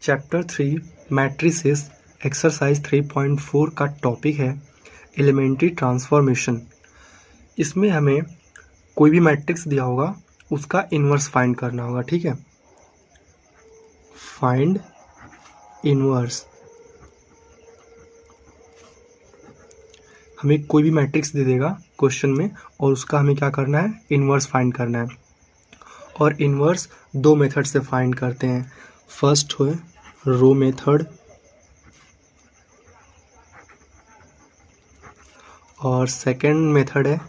Chapter 3 matrices exercise 3.4 का topic है elementary transformation. इसमें हमें कोई भी मैट्रिक्स दिया होगा उसका इन्वर्स फाइंड करना होगा। ठीक है, फाइंड इन्वर्स। हमें कोई भी मैट्रिक्स दे देगा क्वेश्चन में और उसका हमें क्या करना है, इन्वर्स फाइंड करना है। और इन्वर्स दो मेथड से फाइंड करते हैं। फर्स्ट है रो मेथड और सेकंड मेथड है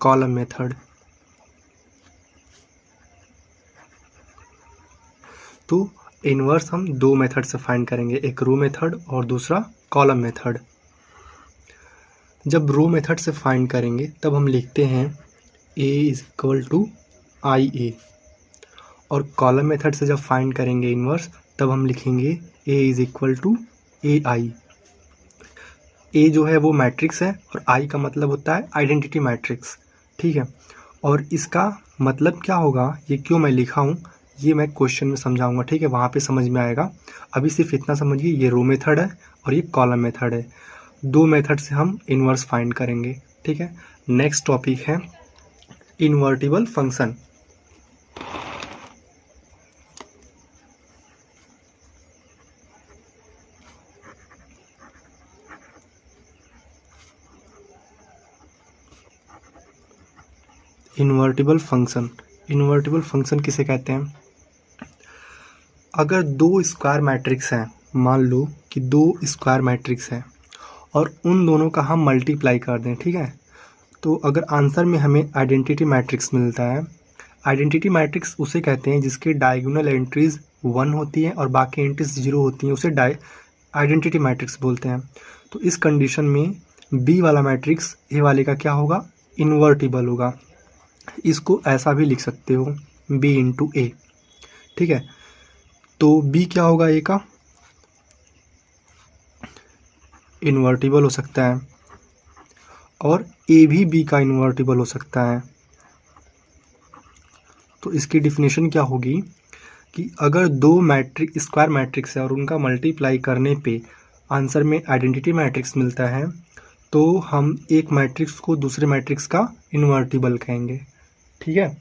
कॉलम मेथड। तो इन्वर्स हम दो मेथड से फाइंड करेंगे, एक रो मेथड और दूसरा कॉलम मेथड। जब रो मेथड से फाइंड करेंगे तब हम लिखते हैं a is equal to I ए, और कॉलम मेथड से जब फाइंड करेंगे इन्वर्स तब हम लिखेंगे a is equal to a आई। ए जो है वो मैट्रिक्स है और आई का मतलब होता है आइडेंटिटी मैट्रिक्स। ठीक है, और इसका मतलब क्या होगा, ये क्यों मैं लिखा हूँ, ये मैं क्वेश्चन में समझाऊंगा। ठीक है, वहाँ पे समझ में आएगा। अभी सिर्फ इतना समझिए, ये रो मेथड है और ये कॉलम मेथड है। दो मेथड से हम इन्वर्स फाइंड करेंगे। ठीक है, नेक्स्ट टॉपिक है invertible function. Invertible function, invertible function किसे कहते हैं? अगर दो स्क्वायर मैट्रिक्स हैं, मान लो कि दो स्क्वायर मैट्रिक्स हैं और उन दोनों का हम मल्टीप्लाई कर दें। ठीक है, तो अगर आंसर में हमें आइडेंटिटी मैट्रिक्स मिलता है, आइडेंटिटी मैट्रिक्स उसे कहते हैं जिसकी डायगोनल एंट्रीज 1 होती हैं और बाकी एंट्रीज 0 होती हैं, उसे आइडेंटिटी मैट्रिक्स बोलते हैं। तो इस कंडीशन में बी वाला मैट्रिक्स ए वाले का क्या होगा, इन्वर्टिबल होगा। इसको ऐसा भी लिख सकते हो, बी इंटू ए। ठीक है, तो बी क्या होगा, ए का इन्वर्टिबल हो सकता है और ए भी बी का इन्वर्टिबल हो सकता है। तो इसकी डिफिनेशन क्या होगी कि अगर दो स्क्वायर मैट्रिक्स है और उनका मल्टीप्लाई करने पे आंसर में आइडेंटिटी मैट्रिक्स मिलता है तो हम एक मैट्रिक्स को दूसरे मैट्रिक्स का इन्वर्टिबल कहेंगे। ठीक है,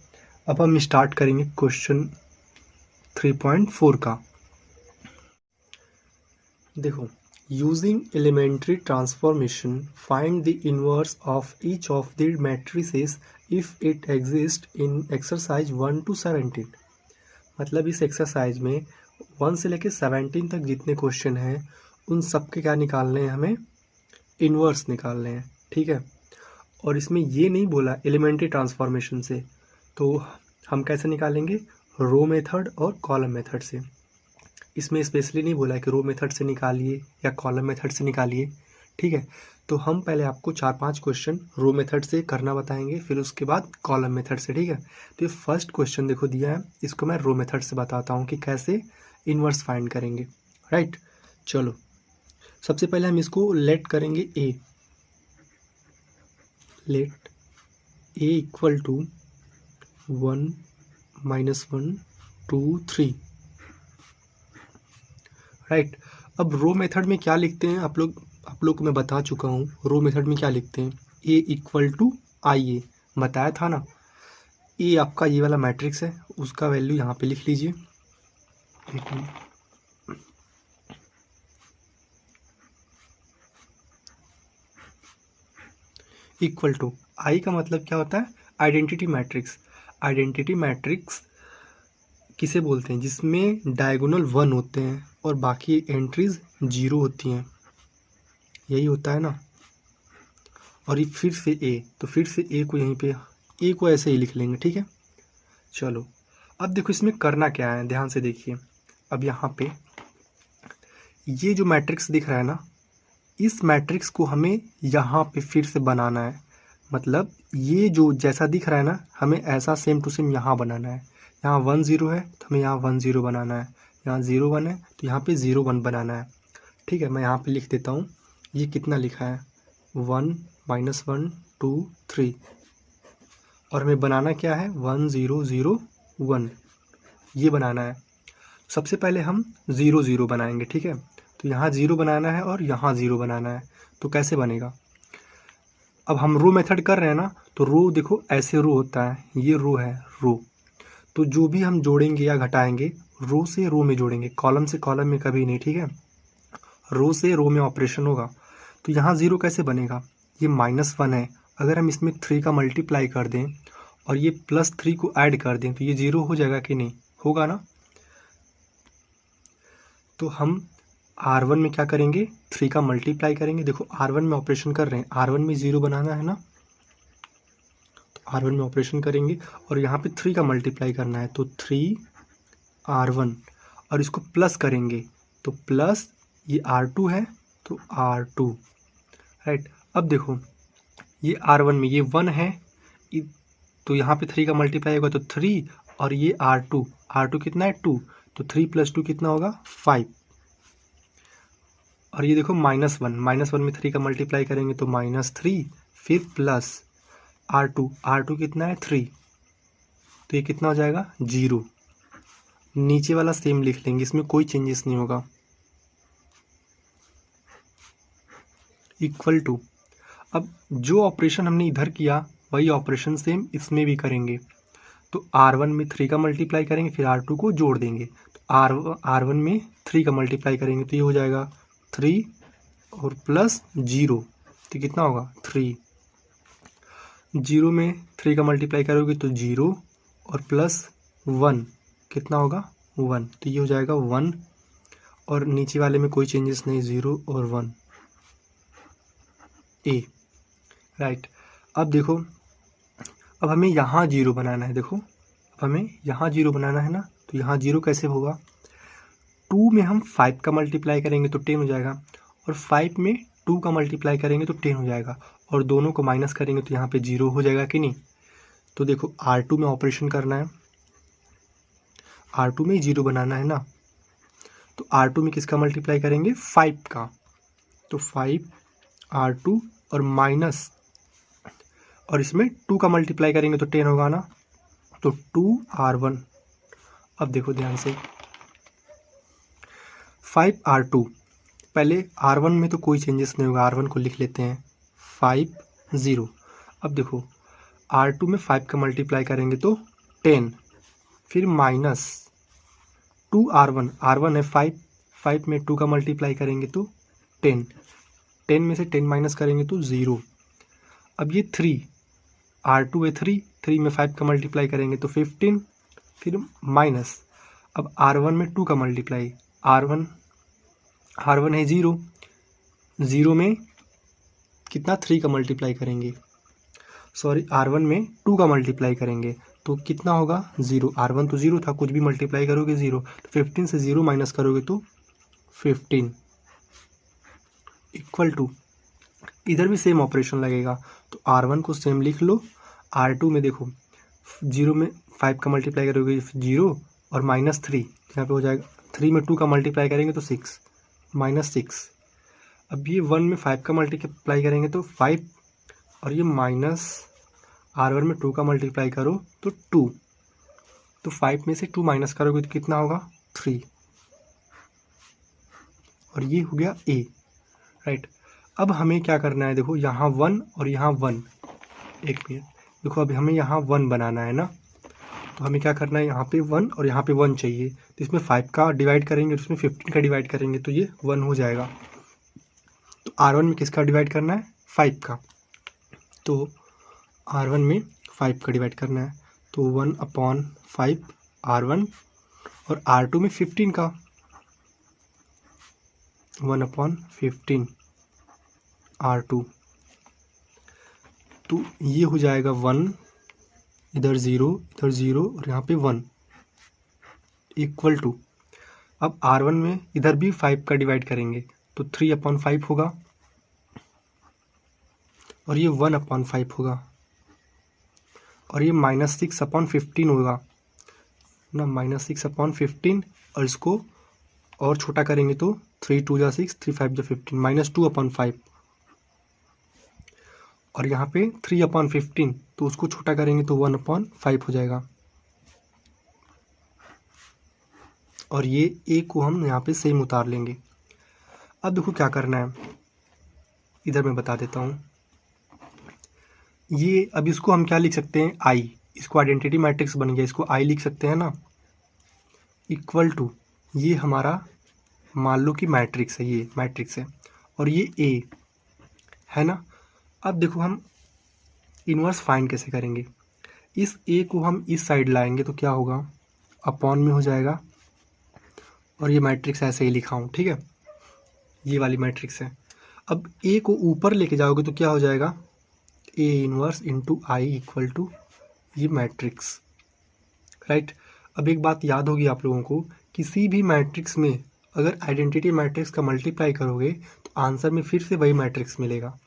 अब हम स्टार्ट करेंगे क्वेश्चन 3.4 का। देखो, using elementary transformation find the inverse of each of the matrices if it exist in exercise 1 to 17। मतलब इस एक्सरसाइज में 1 से लेकर 17 तक जितने क्वेश्चन हैं उन सब के क्या निकालने हैं, हमें इन्वर्स निकालने हैं। ठीक है, और इसमें ये नहीं बोला एलिमेंट्री ट्रांसफॉर्मेशन से, तो हम कैसे निकालेंगे, रो मेथड और कॉलम मेथड से। इसमें स्पेशली नहीं बोला कि रो मेथड से निकालिए या कॉलम मेथड से निकालिए। ठीक है, तो हम पहले आपको 4-5 क्वेश्चन रो मेथड से करना बताएंगे, फिर उसके बाद कॉलम मेथड से। ठीक है, तो ये फर्स्ट क्वेश्चन देखो दिया है, इसको मैं रो मेथड से बताता हूँ कि कैसे इन्वर्स फाइंड करेंगे। राइट, चलो सबसे पहले हम इसको लेट करेंगे a, let a equal to 1 -1 2 3। Right, अब रो मेथड में क्या लिखते हैं आप लोग को मैं बता चुका हूँ। रो मेथड में क्या लिखते हैं, ए इक्वल टू आई ए, बताया था ना। ए आपका ये वाला मैट्रिक्स है, उसका वैल्यू यहाँ पे लिख लीजिए। इक्वल टू आई का मतलब क्या होता है, आइडेंटिटी मैट्रिक्स। आइडेंटिटी मैट्रिक्स किसे बोलते हैं, जिसमें डायगोनल 1 होते हैं और बाकी एंट्रीज 0 होती हैं, यही होता है ना। और ये फिर से ए, तो फिर से ए को यहीं पे ए को ऐसे ही लिख लेंगे। ठीक है, चलो अब देखो इसमें करना क्या है, ध्यान से देखिए। अब यहाँ पे ये जो मैट्रिक्स दिख रहा है ना, इस मैट्रिक्स को हमें यहाँ पे फिर से बनाना है। मतलब ये जो जैसा दिख रहा है ना, हमें ऐसा सेम टू सेम यहाँ बनाना है। यहाँ 1 0 है तो हमें यहाँ 1 0 बनाना है, यहाँ 0 1 है तो यहाँ पे 0 1 बनाना है। ठीक है, मैं यहाँ पे लिख देता हूँ, ये कितना लिखा है 1 -1 2 3, और हमें बनाना क्या है 1 0 0 1, ये बनाना है। सबसे पहले हम 0 0 बनाएंगे, ठीक है। तो यहाँ 0 बनाना है और यहाँ 0 बनाना है, तो कैसे बनेगा। अब हम रो मेथड कर रहे हैं ना, तो रो देखो ऐसे रो होता है, ये रो है रो, तो जो भी हम जोड़ेंगे या घटाएंगे रो से रो में जोड़ेंगे, कॉलम से कॉलम में कभी नहीं, ठीक है। रो से रो में ऑपरेशन होगा। तो यहाँ 0 कैसे बनेगा, ये -1 है, अगर हम इसमें 3 का मल्टीप्लाई कर दें और ये +3 को ऐड कर दें तो ये 0 हो जाएगा कि नहीं, होगा ना। तो हम R1 में क्या करेंगे, 3 का मल्टीप्लाई करेंगे। देखो R1 में ऑपरेशन कर रहे हैं, R1 में 0 बनाना है ना, तो R1 में ऑपरेशन करेंगे और यहाँ पे 3 का मल्टीप्लाई करना है, तो 3R1 और इसको प्लस करेंगे तो प्लस ये R2 है तो R2, राइट। अब देखो ये R1 में ये 1 है, तो यहाँ पे 3 का मल्टीप्लाई होगा तो 3 और ये R2 कितना है 2, तो 3 + 2 कितना होगा 5। और ये देखो -1 में 3 का मल्टीप्लाई करेंगे तो -3 फिर प्लस R2 कितना है 3, तो ये कितना हो जाएगा 0। नीचे वाला सेम लिख लेंगे, इसमें कोई चेंजेस नहीं होगा, इक्वल टू। अब जो ऑपरेशन हमने इधर किया वही ऑपरेशन सेम इसमें भी करेंगे। तो R1 में 3 का मल्टीप्लाई करेंगे फिर R2 को जोड़ देंगे, तो R1 में 3 का मल्टीप्लाई करेंगे तो ये हो जाएगा 3 और प्लस 0, तो कितना होगा 3। 0 में 3 का मल्टीप्लाई करोगे तो 0 और प्लस 1 कितना होगा 1, तो ये हो जाएगा 1 और नीचे वाले में कोई चेंजेस नहीं, 0 और 1 ए, राइट। अब देखो अब हमें यहाँ 0 बनाना है, देखो अब हमें यहाँ 0 बनाना है ना, तो यहाँ 0 कैसे होगा, 2 में हम 5 का मल्टीप्लाई करेंगे तो 10 हो जाएगा और 5 में 2 का मल्टीप्लाई करेंगे तो 10 हो जाएगा और दोनों को माइनस करेंगे तो यहाँ पे 0 हो जाएगा कि नहीं। तो देखो R2 में ऑपरेशन करना है, R2 में 0 बनाना है ना, तो R2 में किसका मल्टीप्लाई करेंगे 5 का, तो 5 R2 और माइनस और इसमें 2 का मल्टीप्लाई करेंगे तो 10 होगा ना, तो 2R1। अब देखो ध्यान से 5R2, पहले R1 में तो कोई चेंजेस नहीं होगा, R1 को लिख लेते हैं 5 0। अब देखो R2 में 5 का मल्टीप्लाई करेंगे तो 10 फिर माइनस 2R1, R1 है 5 में 2 का मल्टीप्लाई करेंगे तो 10 में से 10 माइनस करेंगे तो 0। अब ये 3 R2 है 3 में 5 का मल्टीप्लाई करेंगे तो 15 फिर माइनस, अब R1 में 2 का मल्टीप्लाई, R1 है 0 में कितना 3 का मल्टीप्लाई करेंगे, सॉरी R1 में 2 का मल्टीप्लाई करेंगे तो कितना होगा 0, R1 तो 0 था, कुछ भी मल्टीप्लाई करोगे 0, तो 15 से 0 माइनस करोगे तो 15 इक्वल टू, इधर भी सेम ऑपरेशन लगेगा, तो R1 को सेम लिख लो, R2 में देखो 0 में 5 का मल्टीप्लाई करोगे 0 और -3 यहाँ पे हो जाएगा, 3 में 2 का मल्टीप्लाई करेंगे तो 6 -6। अब ये 1 में 5 का मल्टीप्लाई करेंगे तो 5 और ये माइनस R1 में 2 का मल्टीप्लाई करो तो 2, तो 5 में से 2 माइनस करोगे तो कितना होगा 3 और ये हो गया A, राइट। अब हमें क्या करना है, देखो यहाँ 1 और यहाँ 1, एक मिनट, देखो अभी हमें यहाँ 1 बनाना है ना, तो हमें क्या करना है, यहाँ पे 1 और यहाँ पे 1 चाहिए, तो इसमें 5 का डिवाइड करेंगे और इसमें 15 का डिवाइड करेंगे तो ये 1 हो जाएगा। तो R1 में किसका डिवाइड करना है 5 का, तो R1 में 5 का डिवाइड करना है, तो 1/5 R1 और R2 में 15 का, 1/15 R2, तो ये हो जाएगा 1, इधर 0 और यहाँ पे 1 इक्वल टू, अब R1 में इधर भी 5 का डिवाइड करेंगे तो 3/5 होगा और ये 1/5 होगा और ये -6/15 होगा ना, -6/15 और इसको और छोटा करेंगे तो 3 2 जा 6, 3 5 जा 15, -2/5 और यहाँ पे 3/15, तो उसको छोटा करेंगे तो 1/5 हो जाएगा। और ये ए को हम यहाँ पे सेम उतार लेंगे। अब देखो क्या करना है, इधर मैं बता देता हूँ। ये अब इसको हम क्या लिख सकते हैं, आई, इसको आइडेंटिटी मैट्रिक्स बन गया, इसको आई लिख सकते हैं ना, इक्वल टू ये हमारा मान लो कि मैट्रिक्स है, ये मैट्रिक्स है और ये ए है ना। अब देखो हम इन्वर्स फाइंड कैसे करेंगे, इस ए को हम इस साइड लाएंगे तो क्या होगा, अपॉन में हो जाएगा और ये मैट्रिक्स ऐसे ही लिखा हूँ, ठीक है, ये वाली मैट्रिक्स है। अब ए को ऊपर लेके जाओगे तो क्या हो जाएगा, A inverse into I equal to ये मैट्रिक्स, राइट। अब एक बात याद होगी आप लोगों को, किसी भी मैट्रिक्स में अगर आइडेंटिटी मैट्रिक्स का मल्टीप्लाई करोगे तो आंसर में फिर से वही मैट्रिक्स मिलेगा।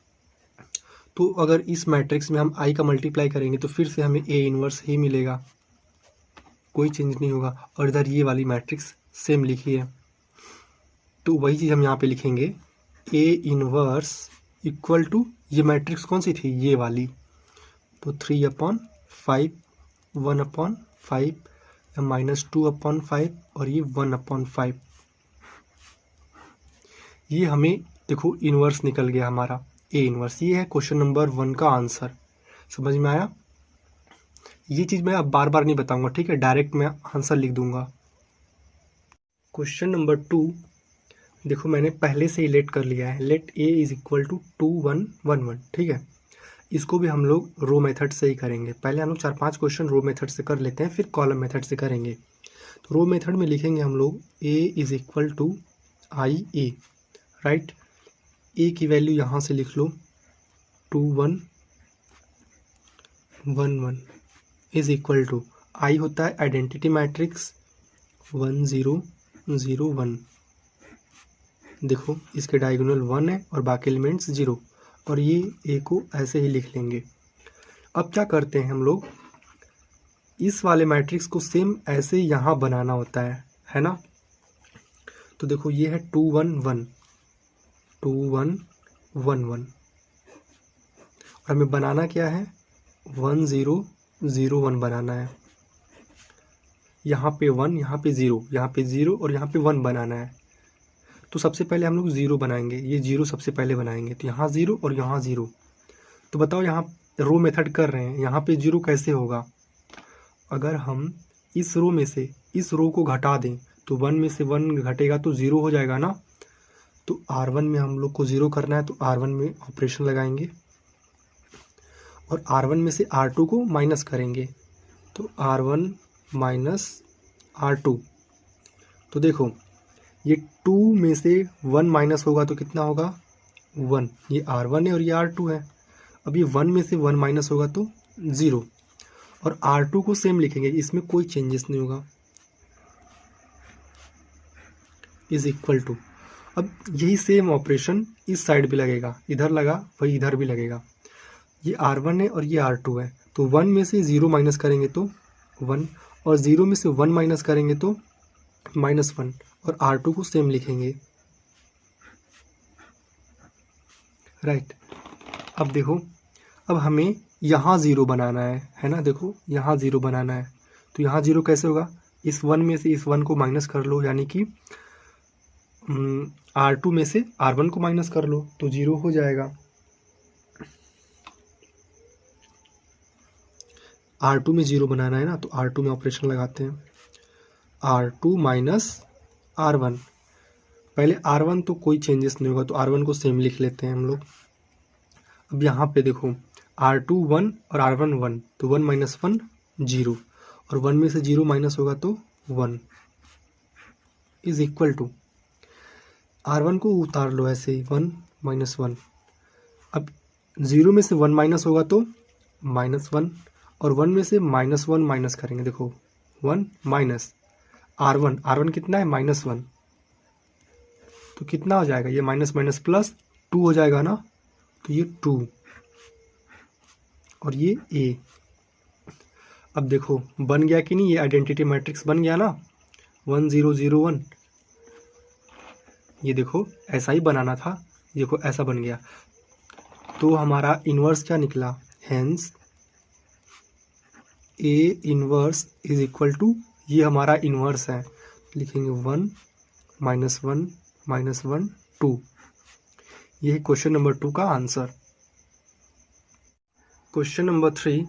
तो अगर इस मैट्रिक्स में हम आई का मल्टीप्लाई करेंगे तो फिर से हमें ए इनवर्स ही मिलेगा, कोई चेंज नहीं होगा। और इधर ये वाली मैट्रिक्स सेम लिखी है, तो वही चीज़ हम यहाँ पे लिखेंगे, ए इनवर्स इक्वल टू ये मैट्रिक्स कौन सी थी, ये वाली, तो 3/5, 1/5, -2/5 और ये 1/5। ये हमें देखो इन्वर्स निकल गया हमारा ए इन्वर्स। ये है क्वेश्चन नंबर 1 का आंसर, समझ में आया। ये चीज़ मैं अब बार बार नहीं बताऊंगा, ठीक है, डायरेक्ट मैं आंसर लिख दूंगा। क्वेश्चन नंबर 2 देखो मैंने पहले से ही लेट कर लिया है, let A is equal to 2 1 1 1, ठीक है। इसको भी हम लोग रो मेथड से ही करेंगे। पहले हम लोग 4-5 क्वेश्चन रो मेथड से कर लेते हैं, फिर कॉलम मेथड से करेंगे। तो रो मेथड में लिखेंगे हम लोग a is equal to I a, right. A की वैल्यू यहाँ से लिख लो 2 1 1 1 इज इक्वल टू आई होता है आइडेंटिटी मैट्रिक्स 1 0 0 1। देखो इसके डायगोनल 1 है और बाकी एलिमेंट्स 0, और ये ए को ऐसे ही लिख लेंगे। अब क्या करते हैं हम लोग, इस वाले मैट्रिक्स को सेम ऐसे यहाँ बनाना होता है ना। तो देखो ये है 2 1 1 2 1 1 1 और हमें बनाना क्या है, 1 0 0 1 बनाना है। यहाँ पे 1, यहाँ पे 0, यहाँ पे 0 और यहाँ पे 1 बनाना है। तो सबसे पहले हम लोग 0 बनाएंगे, ये 0 सबसे पहले बनाएंगे, तो यहाँ 0 और यहाँ 0। तो बताओ यहाँ रो मेथड कर रहे हैं, यहाँ पे 0 कैसे होगा, अगर हम इस रो में से इस रो को घटा दें तो 1 में से 1 घटेगा तो 0 हो जाएगा ना। तो R1 में हम लोग को 0 करना है, तो R1 में ऑपरेशन लगाएंगे और R1 में से R2 को माइनस करेंगे, तो R1 माइनस R2। तो देखो ये 2 में से 1 माइनस होगा तो कितना होगा 1, ये R1 है और ये R2 है। अब ये 1 में से 1 माइनस होगा तो 0 और R2 को सेम लिखेंगे, इसमें कोई चेंजेस नहीं होगा, इज इक्वल टू। अब यही सेम ऑपरेशन इस साइड भी लगेगा, इधर लगा वही इधर भी लगेगा। ये R1 है और ये R2 है, तो 1 में से 0 माइनस करेंगे तो 1 और 0 में से 1 माइनस करेंगे तो -1 और R2 को सेम लिखेंगे, राइट। अब देखो अब हमें यहाँ 0 बनाना है ना, देखो यहाँ 0 बनाना है। तो यहाँ 0 कैसे होगा, इस 1 में से इस 1 को माइनस कर लो, यानी कि R2 में से R1 को माइनस कर लो तो 0 हो जाएगा। R2 में 0 बनाना है ना, तो R2 में ऑपरेशन लगाते हैं, R2 माइनस R1। पहले R1 तो कोई चेंजेस नहीं होगा, तो R1 को सेम लिख लेते हैं हम लोग। अब यहाँ पे देखो R2 1 और R1 1, तो 1 माइनस 1 0 और 1 में से 0 माइनस होगा तो 1 इज इक्वल टू, R1 को उतार लो ऐसे ही, 1 माइनस 1। अब 0 में से 1 माइनस होगा तो -1 और 1 में से -1 माइनस करेंगे, देखो 1 माइनस R1 कितना है -1, तो कितना हो जाएगा, ये माइनस माइनस प्लस 2 हो जाएगा ना, तो ये 2 और ये A। अब देखो बन गया कि नहीं, ये आइडेंटिटी मैट्रिक्स बन गया ना, 1 0 0 1। ये देखो ऐसा ही बनाना था, देखो ऐसा बन गया। तो हमारा इन्वर्स क्या निकला, hence A inverse is equal to, ये हमारा इन्वर्स है, लिखेंगे 1 -1 -1 2। ये है क्वेश्चन नंबर 2 का आंसर। क्वेश्चन नंबर 3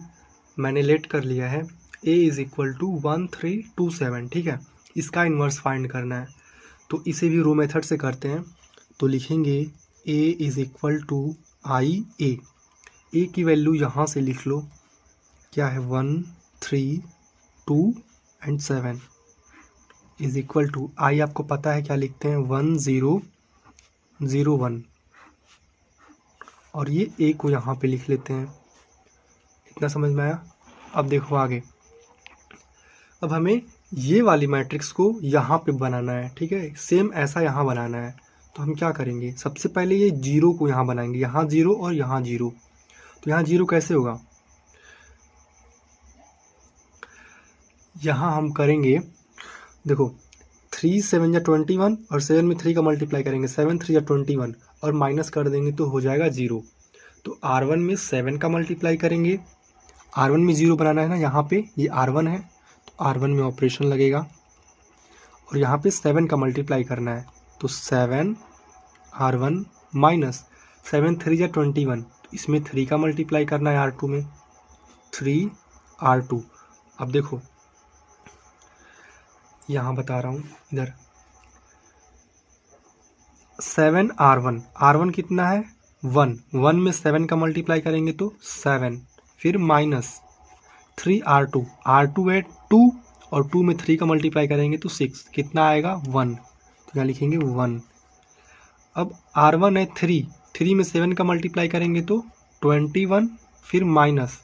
मैंने लेट कर लिया है। a इज इक्वल टू 1327, ठीक है। इसका इन्वर्स फाइंड करना है, तो इसे भी रो मेथड से करते हैं। तो लिखेंगे a is equal to I ए की वैल्यू यहाँ से लिख लो, क्या है 1 3 2 and 7 is equal to I आपको पता है क्या लिखते हैं 1 0 0 1, और ये a को यहाँ पे लिख लेते हैं। इतना समझ में आया। अब देखो आगे, अब हमें ये वाली मैट्रिक्स को यहाँ पे बनाना है, ठीक है। सेम ऐसा यहाँ बनाना है, तो हम क्या करेंगे, सबसे पहले ये जीरो को यहाँ बनाएंगे, यहाँ जीरो और यहाँ जीरो। तो यहाँ जीरो कैसे होगा, यहाँ हम करेंगे, देखो 3 7 या 21 और 7 में 3 का मल्टीप्लाई करेंगे, 7 3 या 21 और माइनस कर देंगे तो हो जाएगा 0। तो R1 में 7 का मल्टीप्लाई करेंगे, R1 में 0 बनाना है ना, यहाँ पे ये R1 है तो R1 में ऑपरेशन लगेगा, और यहाँ पे 7 का मल्टीप्लाई करना है, तो 7 R1 माइनस 7 3 या 21, तो इसमें 3 का मल्टीप्लाई करना है R2 में, 3 R2। अब देखो यहाँ बता रहा हूँ, इधर 7 R1, R1 कितना है 1, 1 में 7 का मल्टीप्लाई करेंगे तो 7, फिर माइनस 3 R2, R2 है 2 और 2 में 3 का मल्टीप्लाई करेंगे तो 6, कितना आएगा 1, तो यहाँ लिखेंगे 1। अब R1 है 3, 3 में 7 का मल्टीप्लाई करेंगे तो 21, फिर माइनस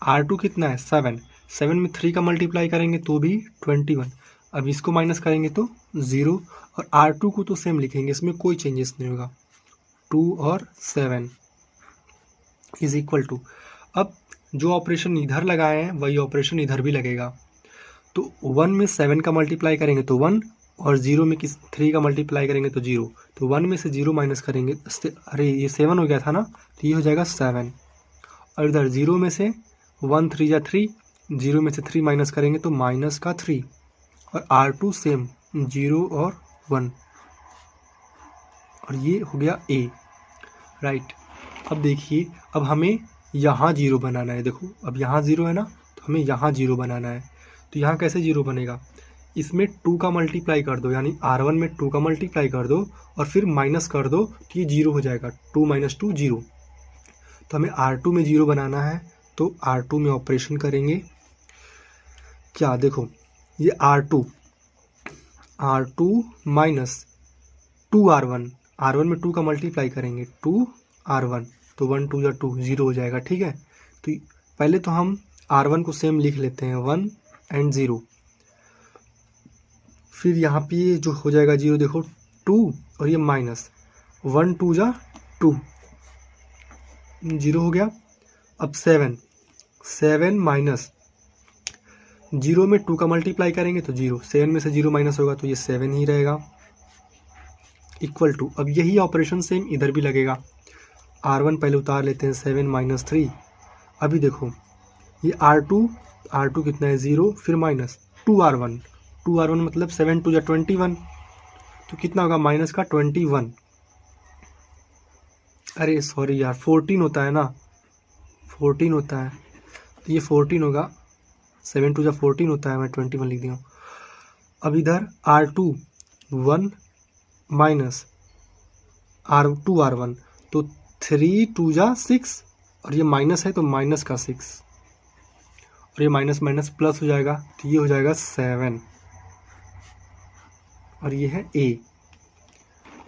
R2 कितना है 7, 7 में 3 का मल्टीप्लाई करेंगे तो भी 21। अब इसको माइनस करेंगे तो 0, और R2 को तो सेम लिखेंगे, इसमें कोई चेंजेस नहीं होगा, 2 और 7 इज इक्वल टू, अब जो ऑपरेशन इधर लगाए हैं वही ऑपरेशन इधर भी लगेगा। तो 1 में 7 का मल्टीप्लाई करेंगे तो 1, और 0 में 3 का मल्टीप्लाई करेंगे तो 0, तो 1 में से 0 माइनस करेंगे, अरे ये 7 हो गया था ना, तो ये हो जाएगा 7, और इधर 0 में से 1 3 या 3, 0 में से 3 माइनस करेंगे तो माइनस का 3, और R2 सेम 0 और 1, और ये हो गया A, राइट। अब देखिए, अब हमें यहाँ 0 बनाना है, देखो अब यहाँ 0 है ना, तो हमें यहाँ 0 बनाना है। तो यहाँ कैसे 0 बनेगा, इसमें 2 का मल्टीप्लाई कर दो, यानी R1 में 2 का मल्टीप्लाई कर दो और फिर माइनस कर दो, तो ये 0 हो जाएगा, 2 - 2 0। तो हमें R2 में 0 बनाना है, तो R2 में ऑपरेशन करेंगे क्या, देखो ये R2 माइनस 2 R1, R1 में 2 का मल्टीप्लाई करेंगे 2 R1, तो 1 2 या 2 0 हो जाएगा, ठीक है। तो पहले तो हम R1 को सेम लिख लेते हैं 1 एंड 0, फिर यहाँ पे ये जो हो जाएगा 0, देखो 2 और ये माइनस 1 2 जा 2, 0 हो गया। अब 7 माइनस 0 में 2 का मल्टीप्लाई करेंगे तो 0, 7 में से 0 माइनस होगा तो ये 7 ही रहेगा, इक्वल टू, अब यही ऑपरेशन सेम इधर भी लगेगा। R1 पहले उतार लेते हैं, 7 - 3, अभी देखो ये R2 कितना है 0, फिर माइनस 2 R1 मतलब 7 2 या 21, तो कितना होगा माइनस का 21, अरे सॉरी यार 14 होता है ना, 14 होता है, तो ये 14 होगा, 7 2 या 14 होता है, मैं 21 लिख दिया हूँ। अब इधर R2 1 माइनस R2 R1, तो 3 2 जा 6, और ये माइनस है तो माइनस का 6, और ये माइनस माइनस प्लस हो जाएगा, तो ये हो जाएगा 7, और ये है A।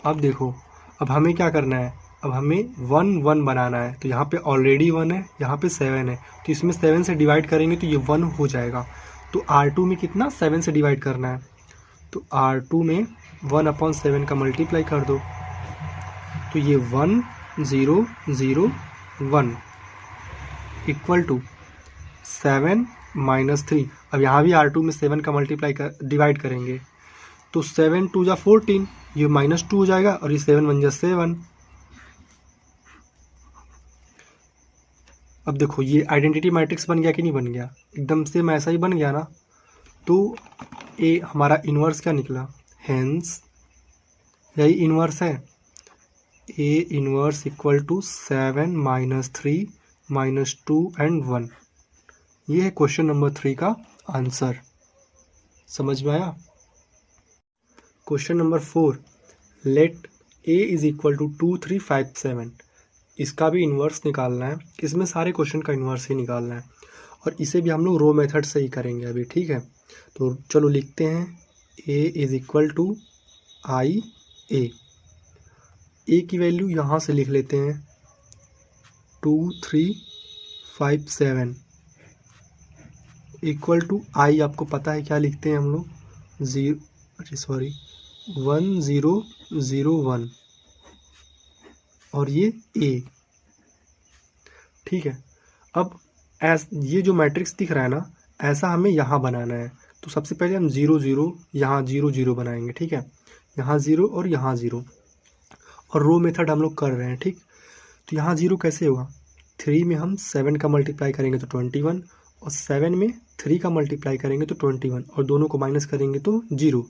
अब देखो, अब हमें क्या करना है, अब हमें 1 1 बनाना है, तो यहाँ पे ऑलरेडी 1 है, यहाँ पे 7 है, तो इसमें 7 से डिवाइड करेंगे तो ये 1 हो जाएगा। तो R2 में कितना 7 से डिवाइड करना है, तो R2 में 1/7 का मल्टीप्लाई कर दो, तो ये 1 0 0 1 इक्वल टू 7 - 3। अब यहाँ भी R2 में 7 का मल्टीप्लाई डिवाइड करेंगे, तो 7 2 जा 14, ये -2 हो जाएगा, और ये 7 1 जा 7। अब देखो ये आइडेंटिटी मैट्रिक्स बन गया कि नहीं बन गया, एकदम से ऐसा ही बन गया ना। तो ए हमारा इन्वर्स क्या निकला, हेंस यही इन्वर्स है, a inverse equal to 7 minus 3 minus 2 and 1। ये है क्वेश्चन नंबर 3 का आंसर। समझ में आया। Question number 4, let A is equal to 2 3 5 7। इसका भी इन्वर्स निकालना है। इसमें सारे क्वेश्चन का इन्वर्स ही निकालना है और इसे भी हम लोग रो मेथड से ही करेंगे अभी, ठीक है। तो चलो लिखते हैं, ए इज इक्वल टू आई ए की वैल्यू यहाँ से लिख लेते हैं 2 3 5 7 इक्वल टू आई, आपको पता है क्या लिखते हैं हम लोग, 1 0 0 1 और ये ए, ठीक है। अब ये जो मैट्रिक्स दिख रहा है ना, ऐसा हमें यहाँ बनाना है। तो सबसे पहले हम 0 0 यहाँ 0 0 बनाएंगे, ठीक है। यहाँ 0 और यहाँ 0 और रो मेथड हम लोग कर रहे हैं, ठीक। तो यहाँ 0 कैसे होगा, 3 में हम 7 का मल्टीप्लाई करेंगे तो 21 और 7 में 3 का मल्टीप्लाई करेंगे तो 21 और दोनों को माइनस करेंगे तो 0।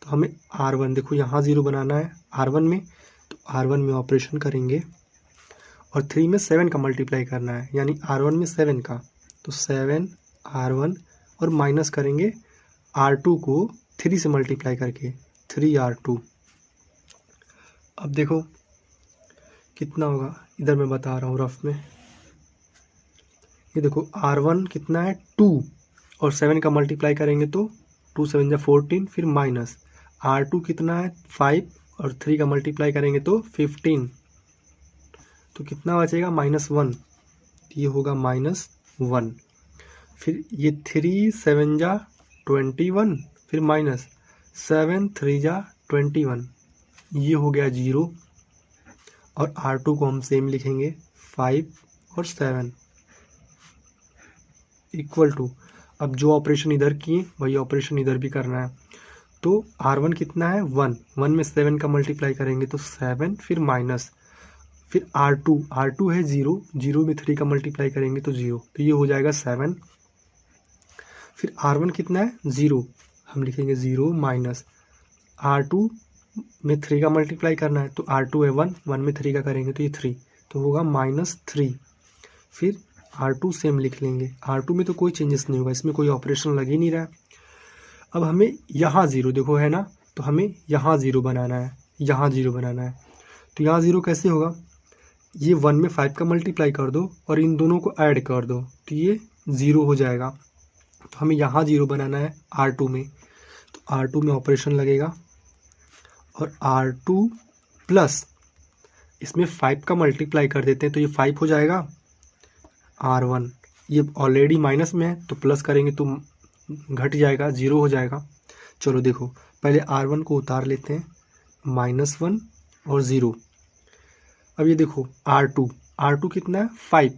तो हमें R1 देखो यहाँ 0 बनाना है R1 में, तो R1 में ऑपरेशन करेंगे और 3 में 7 का मल्टीप्लाई करना है, यानी R1 में 7 का, तो 7 R1 और माइनस करेंगे R2 को 3 से मल्टीप्लाई करके 3 R2। अब देखो कितना होगा, इधर मैं बता रहा हूँ रफ में। ये देखो R1 कितना है 2 और 7 का मल्टीप्लाई करेंगे तो 2 7 14, फिर माइनस R2 कितना है 5 और 3 का मल्टीप्लाई करेंगे तो 15, तो कितना बचेगा -1, ये होगा -1। फिर ये 3 7 21, फिर माइनस 7 3 21, ये हो गया 0 और R2 को हम सेम लिखेंगे 5 और 7 इक्वल टू, अब जो ऑपरेशन इधर किए वही ऑपरेशन इधर भी करना है। तो R1 कितना है 1 में 7 का मल्टीप्लाई करेंगे तो 7, फिर माइनस, फिर R2 है 0 में 3 का मल्टीप्लाई करेंगे तो 0, तो ये हो जाएगा 7। फिर R1 कितना है 0, हम लिखेंगे 0 माइनस R2 में 3 का मल्टीप्लाई करना है तो R2 है 1 में 3 का करेंगे तो ये 3, तो होगा -3। फिर R2 सेम लिख लेंगे, R2 में तो कोई चेंजेस नहीं होगा, इसमें कोई ऑपरेशन लग ही नहीं रहा है। अब हमें यहाँ 0 देखो है ना, तो हमें यहाँ 0 बनाना है, यहाँ 0 बनाना है। तो यहाँ 0 कैसे होगा, ये 1 में 5 का मल्टीप्लाई कर दो और इन दोनों को ऐड कर दो तो ये 0 हो जाएगा। तो हमें यहाँ 0 बनाना है R2 में, तो R2 में ऑपरेशन लगेगा और R2 प्लस इसमें 5 का मल्टीप्लाई कर देते हैं तो ये 5 हो जाएगा R1, ये ऑलरेडी माइनस में है तो प्लस करेंगे तो घट जाएगा, 0 हो जाएगा। चलो देखो पहले R1 को उतार लेते हैं, -1 और 0। अब ये देखो R2 कितना है 5,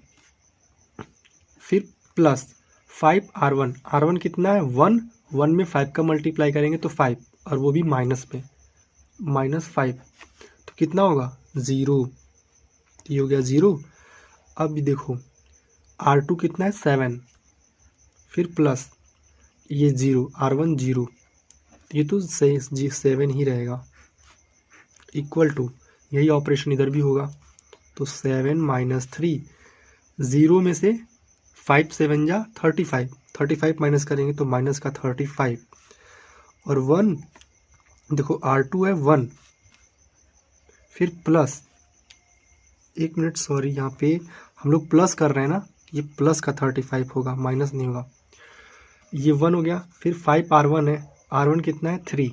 फिर प्लस 5 R1 कितना है 1 में 5 का मल्टीप्लाई करेंगे तो 5 और वो भी माइनस में, -5, तो कितना होगा 0, ये हो गया 0। अब देखो R2 कितना है 7, फिर प्लस ये 0 R1 0, ये तो 7 ही रहेगा, इक्वल टू यही ऑपरेशन इधर भी होगा, तो 7 माइनस 3, 0 में से 5 7 35 माइनस करेंगे तो माइनस का 35 और 1, देखो R2 है 1, फिर प्लस, एक मिनट सॉरी, यहाँ पे हम लोग प्लस कर रहे हैं ना, ये प्लस का 35 होगा, माइनस नहीं होगा। ये 1 हो गया, फिर 5 R1 है, R1 कितना है 3,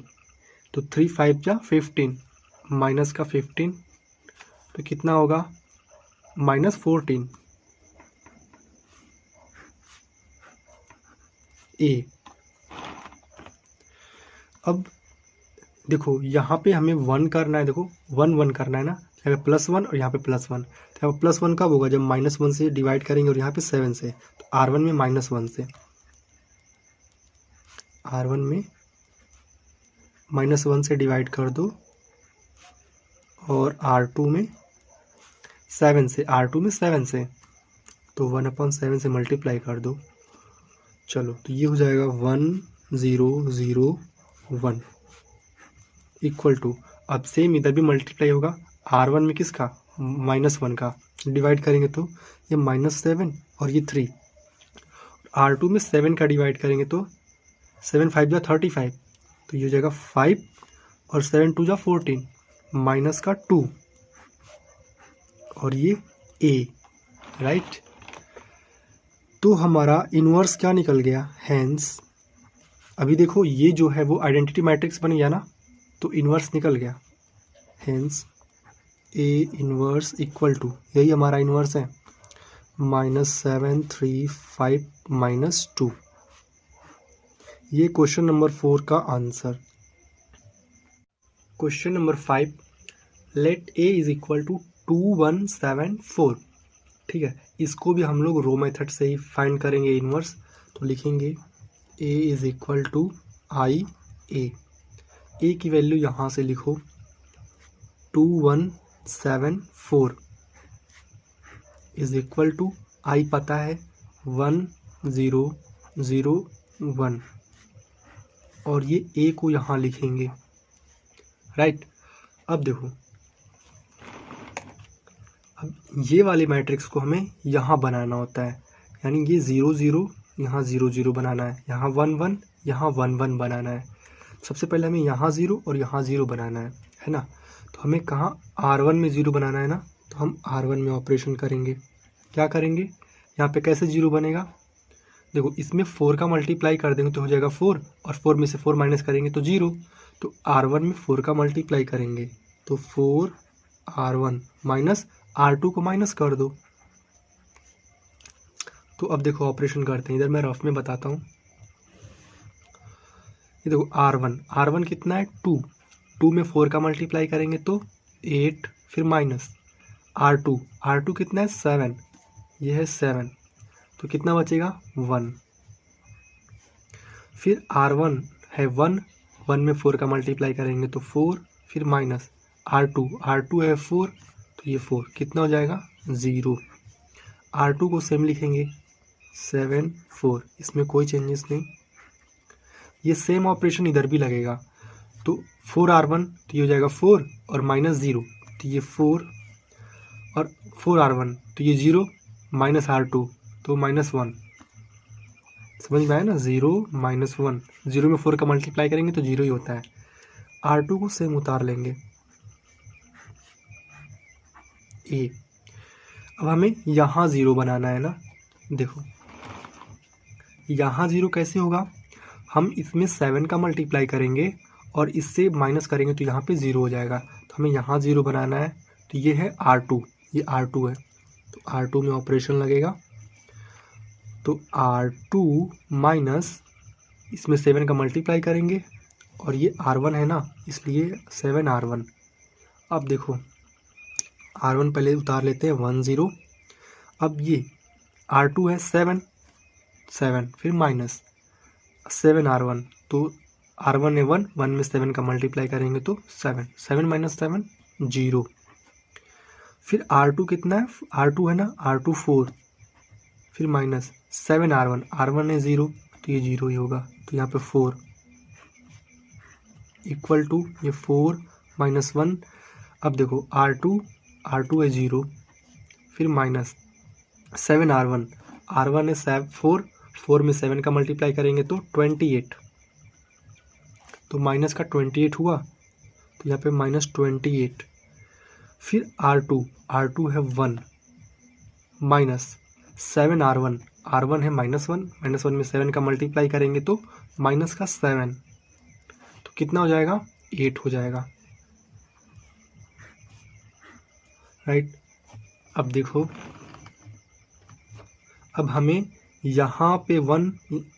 तो 3 5 15, माइनस का 15, तो कितना होगा -14 ए। अब देखो यहाँ पे हमें 1 करना है, देखो 1 करना है ना, यहाँ पे +1 और यहाँ पे +1, तो यहाँ पे +1 कब होगा जब -1 से डिवाइड करेंगे और यहाँ पे 7 से, तो R1 में -1 से, R1 में -1 से डिवाइड कर दो और R2 में 7 से, R2 में 7 से, तो 1/7 से मल्टीप्लाई कर दो। चलो तो ये हो जाएगा 1 0 0 1 इक्वल टू, अब सेम इधर भी मल्टीप्लाई होगा R1 में किसका, -1 का, डिवाइड करेंगे तो ये -7 और ये 3, R2 में 7 का डिवाइड करेंगे तो 7 5 जा 35, तो ये हो जाएगा 5 और 7 2 जा 14, माइनस का 2 और ये A, राइट। तो हमारा इन्वर्स क्या निकल गया, हैंस अभी देखो ये जो है वो आइडेंटिटी मैट्रिक्स बन गया ना, तो इन्वर्स निकल गया, hence A inverse equal to, यही हमारा इन्वर्स है, -7 3 5 -2। ये क्वेश्चन नंबर 4 का answer. Question number 5, let A is equal to 2174। ठीक है, इसको भी हम लोग रो मेथड से ही फाइंड करेंगे इन्वर्स, तो लिखेंगे A is equal to I ए की वैल्यू यहाँ से लिखो 2174 इज इक्वल टू, आई पता है 1001, और ये A को यहाँ लिखेंगे, राइट। अब देखो, अब ये वाले मैट्रिक्स को हमें यहाँ बनाना होता है, यानी ये 0 0 यहाँ 0 0 बनाना है, यहाँ 1 1 यहाँ 1 1 बनाना है। सबसे पहले हमें यहाँ 0 और यहाँ 0 बनाना है ना। तो हमें कहाँ R1 में 0 बनाना है ना, तो हम R1 में ऑपरेशन करेंगे। क्या करेंगे, यहाँ पे कैसे 0 बनेगा, देखो इसमें 4 का मल्टीप्लाई कर देंगे तो हो जाएगा 4, और 4 में से 4 माइनस करेंगे तो 0, तो R1 में 4 का मल्टीप्लाई करेंगे तो 4 R1 माइनस R2 को माइनस कर दो। तो अब देखो ऑपरेशन करते हैं, इधर मैं रफ में बताता हूँ। ये देखो R1 कितना है 2 में 4 का मल्टीप्लाई करेंगे तो 8, फिर माइनस R2 कितना है 7, ये है 7, तो कितना बचेगा 1, फिर R1 है 1 में 4 का मल्टीप्लाई करेंगे तो 4, फिर माइनस R2 है 4, तो ये 4 कितना हो जाएगा 0। R2 को सेम लिखेंगे 7 4, इसमें कोई चेंजेस नहीं। ये सेम ऑपरेशन इधर भी लगेगा, तो 4R1 तो ये हो जाएगा 4 और -0, तो ये 4 और 4R1 तो ये 0 माइनस R2 तो -1, समझ में आया ना, 0 -1, 0 में 4 का मल्टीप्लाई करेंगे तो 0 ही होता है। R2 को सेम उतार लेंगे A। अब हमें यहाँ 0 बनाना है ना, देखो यहाँ 0 कैसे होगा, हम इसमें 7 का मल्टीप्लाई करेंगे और इससे माइनस करेंगे तो यहाँ पे 0 हो जाएगा, तो हमें यहाँ 0 बनाना है। तो ये है R2, ये R2 है, तो R2 में ऑपरेशन लगेगा, तो R2 माइनस इसमें 7 का मल्टीप्लाई करेंगे और ये R1 है ना, इसलिए 7R1। अब देखो R1 पहले उतार लेते हैं 1 0, अब ये R2 है 7 फिर माइनस 7R1, तो R1 है 1 में 7 का मल्टीप्लाई करेंगे तो 7 माइनस 7 0, फिर R2 कितना है, R2 है ना, R2 4, फिर माइनस 7R1 है 0, तो ये 0 ही होगा, तो यहाँ पे 4 इक्वल टू ये 4 माइनस 1। अब देखो R2 है 0, फिर माइनस 7R1 है 4 में 7 का मल्टीप्लाई करेंगे तो 28, तो माइनस का 28 हुआ, तो यहाँ पे -28, फिर R2 है 1 माइनस 7R1 है -1 में 7 का मल्टीप्लाई करेंगे तो माइनस का 7, तो कितना हो जाएगा 8 हो जाएगा, राइट। अब देखो, अब हमें यहाँ पे 1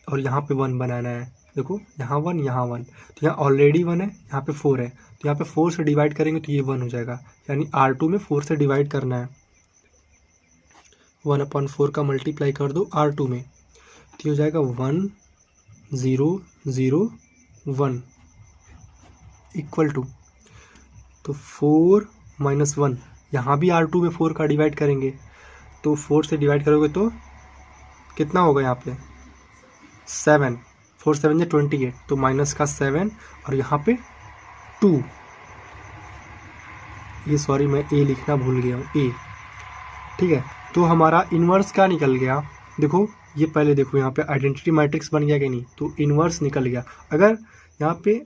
और यहाँ पे 1 बनाना है। देखो यहाँ 1 यहाँ 1, तो यहाँ ऑलरेडी 1 है, यहाँ पे 4 है, तो यहाँ पे 4 से डिवाइड करेंगे तो ये 1 हो जाएगा, यानी R2 में 4 से डिवाइड करना है। 1/4 का मल्टीप्लाई कर दो R2 में, तो ये हो जाएगा 1 0 0 1 इक्वल टू, तो 4 माइनस 1, यहाँ भी R2 में 4 का डिवाइड करेंगे, तो 4 से डिवाइड करोगे तो कितना होगा यहाँ पे 7, 4 7 या 28, तो माइनस का 7 और यहाँ पे 2, ये सॉरी मैं ए लिखना भूल गया हूँ, ए, ठीक है। तो हमारा इन्वर्स क्या निकल गया, देखो ये पहले देखो यहाँ पे आइडेंटिटी मैट्रिक्स बन गया कि नहीं, तो इन्वर्स निकल गया। अगर यहाँ पे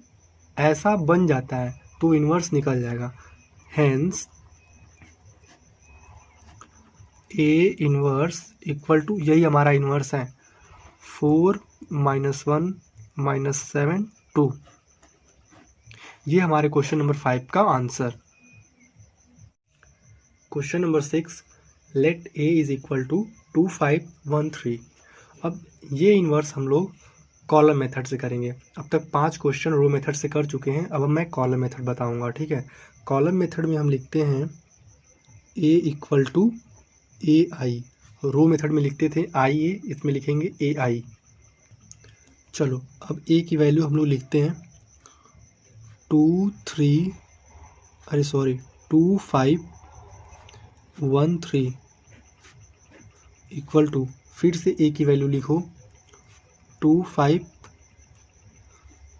ऐसा बन जाता है तो इन्वर्स निकल जाएगा। Hence A inverse equal to, यही हमारा इन्वर्स है, 4 -1 -7 2। ये हमारे क्वेश्चन नंबर 5 का answer. Question number 6, let A is equal to 2 5 1 3। अब ये इन्वर्स हम लोग कॉलम मेथड से करेंगे। अब तक 5 क्वेश्चन रो मेथड से कर चुके हैं, अब मैं कॉलम मेथड बताऊंगा, ठीक है। कॉलम मेथड में हम लिखते हैं a equal to a I, row method में लिखते थे आई ए, इसमें लिखेंगे ए आई। चलो अब ए की वैल्यू हम लोग लिखते हैं 2 5 1 3 इक्वल टू, फिर से ए की वैल्यू लिखो 2 5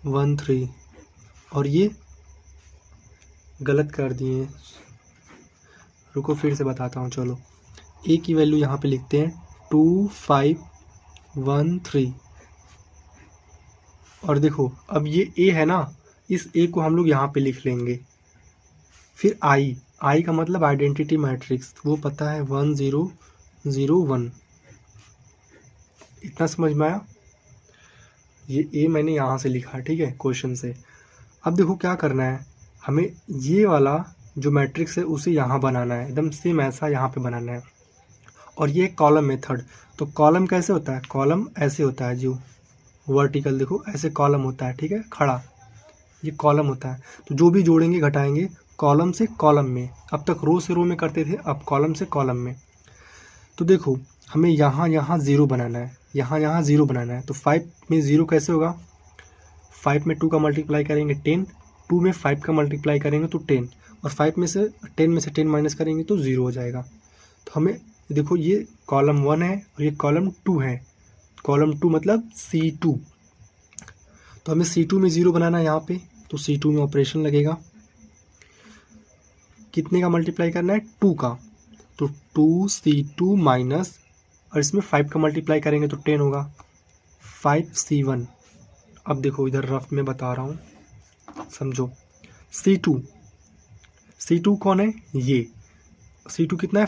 1 3, और ये गलत कर दिए, रुको फिर से बताता हूँ। चलो ए की वैल्यू यहाँ पे लिखते हैं 2 5 1 3, और देखो अब ये ए है ना, इस ए को हम लोग यहाँ पे लिख लेंगे। फिर आई का मतलब आइडेंटिटी मैट्रिक्स, वो पता है 1 0 0 1। इतना समझ में आया। ये ए मैंने यहाँ से लिखा, ठीक है, क्वेश्चन से। अब देखो क्या करना है, हमें ये वाला जो मैट्रिक्स है उसे यहाँ बनाना है, एकदम सेम ऐसा यहाँ पे बनाना है। और ये कॉलम मेथड, तो कॉलम कैसे होता है, कॉलम ऐसे होता है, जो वर्टिकल देखो ऐसे कॉलम होता है, ठीक है, खड़ा, ये कॉलम होता है। तो जो भी जोड़ेंगे घटाएंगे कॉलम से कॉलम में, अब तक रो से रो में करते थे, अब कॉलम से कॉलम में। तो देखो हमें यहाँ 0 बनाना है, यहाँ 0 बनाना है। तो 5 में 0 कैसे होगा, 5 में 2 का मल्टीप्लाई करेंगे 10, 2 में 5 का मल्टीप्लाई करेंगे तो 10, और 5 में से 10 माइनस करेंगे तो 0 हो जाएगा। तो हमें देखो ये कॉलम 1 है और ये कॉलम 2 है, कॉलम 2 मतलब C2। तो हमें C2 में 0 बनाना है यहाँ पे, तो C2 में ऑपरेशन लगेगा, कितने का मल्टीप्लाई करना है, 2 का, तो 2C2 माइनस, और इसमें 5 का मल्टीप्लाई करेंगे तो 10 होगा, 5C1। अब देखो इधर रफ में बता रहा हूँ, समझो। C2 कौन है, ये C2 कितना है,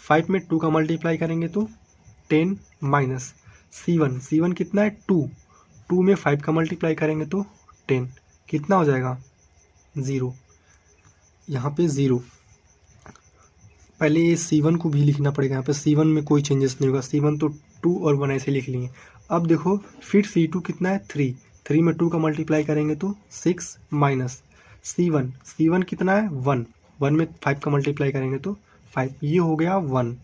5 में 2 का मल्टीप्लाई करेंगे तो 10 माइनस C1 कितना है, 2 में 5 का मल्टीप्लाई करेंगे तो 10, कितना हो जाएगा, 0। यहाँ पे 0, पहले ये C1 को भी लिखना पड़ेगा, यहाँ पे C1 में कोई चेंजेस नहीं होगा, C1 तो 2 और 1 ऐसे लिख लिए। अब देखो फिर C2 कितना है, 3 में 2 का मल्टीप्लाई करेंगे तो 6 माइनस C1 कितना है, 1 में 5 का मल्टीप्लाई करेंगे तो 5, ये हो गया 1,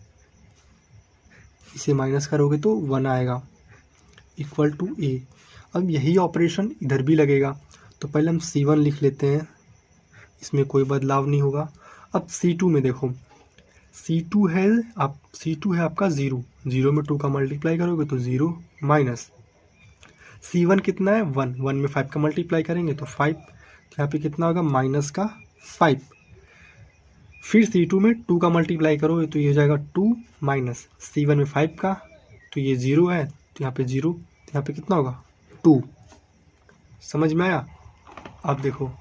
इसे माइनस करोगे तो 1 आएगा, इक्वल टू A। अब यही ऑपरेशन इधर भी लगेगा, तो पहले हम C1 लिख लेते हैं, इसमें कोई बदलाव नहीं होगा। अब C2 में देखो, C2 है आपका 0 में 2 का मल्टीप्लाई करोगे तो 0 माइनस C1 कितना है, 1 में 5 का मल्टीप्लाई करेंगे तो 5, यहाँ पे कितना होगा, माइनस का 5। फिर C2 में 2 का मल्टीप्लाई करोगे तो ये हो जाएगा 2 माइनस C1 में 5 का, तो ये 0 है, तो यहाँ पे 0, तो यहाँ पे कितना होगा, 2। समझ में आया। अब देखो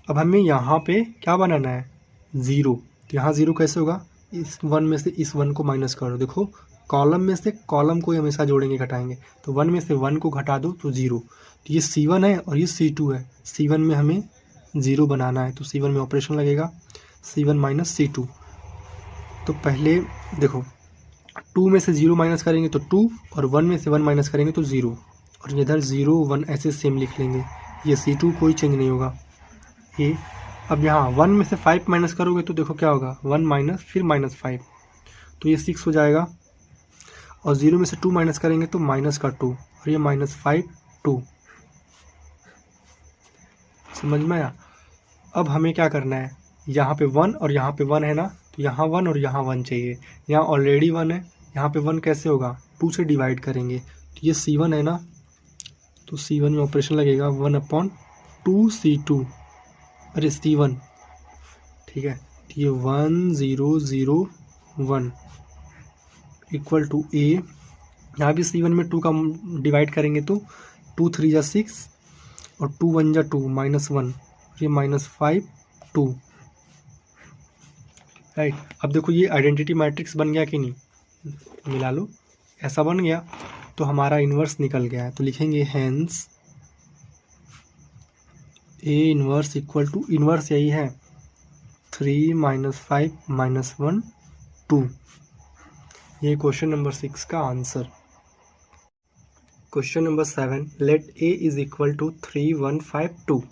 अब हमें यहाँ पे क्या बनाना है, 0, तो यहाँ 0 कैसे होगा, इस 1 में से इस 1 को माइनस करो। देखो कॉलम में से कॉलम को हमेशा जोड़ेंगे घटाएंगे, तो 1 में से 1 को घटा दो तो 0। तो ये C1 है और ये C2 है, C1 में हमें 0 बनाना है, तो C1 में ऑपरेशन लगेगा C1 माइनस C2। तो पहले देखो 2 में से 0 माइनस करेंगे तो 2, और 1 में से 1 माइनस करेंगे तो 0, और इधर 0 1 ऐसे सेम लिख लेंगे, ये C2 कोई चेंज नहीं होगा ये। अब यहाँ 1 में से 5 माइनस करोगे तो देखो क्या होगा, 1 माइनस फिर माइनस 5, तो ये 6 हो जाएगा, और 0 में से 2 माइनस करेंगे तो माइनस का 2, और ये माइनस 5 2। समझ में आया। अब हमें क्या करना है, यहाँ पे 1 और यहाँ पे 1 है ना, तो यहाँ 1 और यहाँ 1 चाहिए, यहाँ ऑलरेडी 1 है, यहाँ पे 1 कैसे होगा, 2 से डिवाइड करेंगे, तो ये C1 है ना, तो C1 में ऑपरेशन लगेगा 1/2 C2, अरे C1, ठीक है। तो ये 1001 इक्वल टू A, यहाँ भी C1 में 2 का डिवाइड करेंगे तो 2 3 जा 6 और 2 1 जा 2 -1, ये -5 2, राइट। अब देखो ये आइडेंटिटी मैट्रिक्स बन गया कि नहीं, मिला लो, ऐसा बन गया तो हमारा इन्वर्स निकल गया है। तो लिखेंगे hence A inverse equal to, inverse यही है 3 -5 -1 2। ये क्वेश्चन नंबर 6 का answer. Question number 7, let A is equal to 3 1 5 2।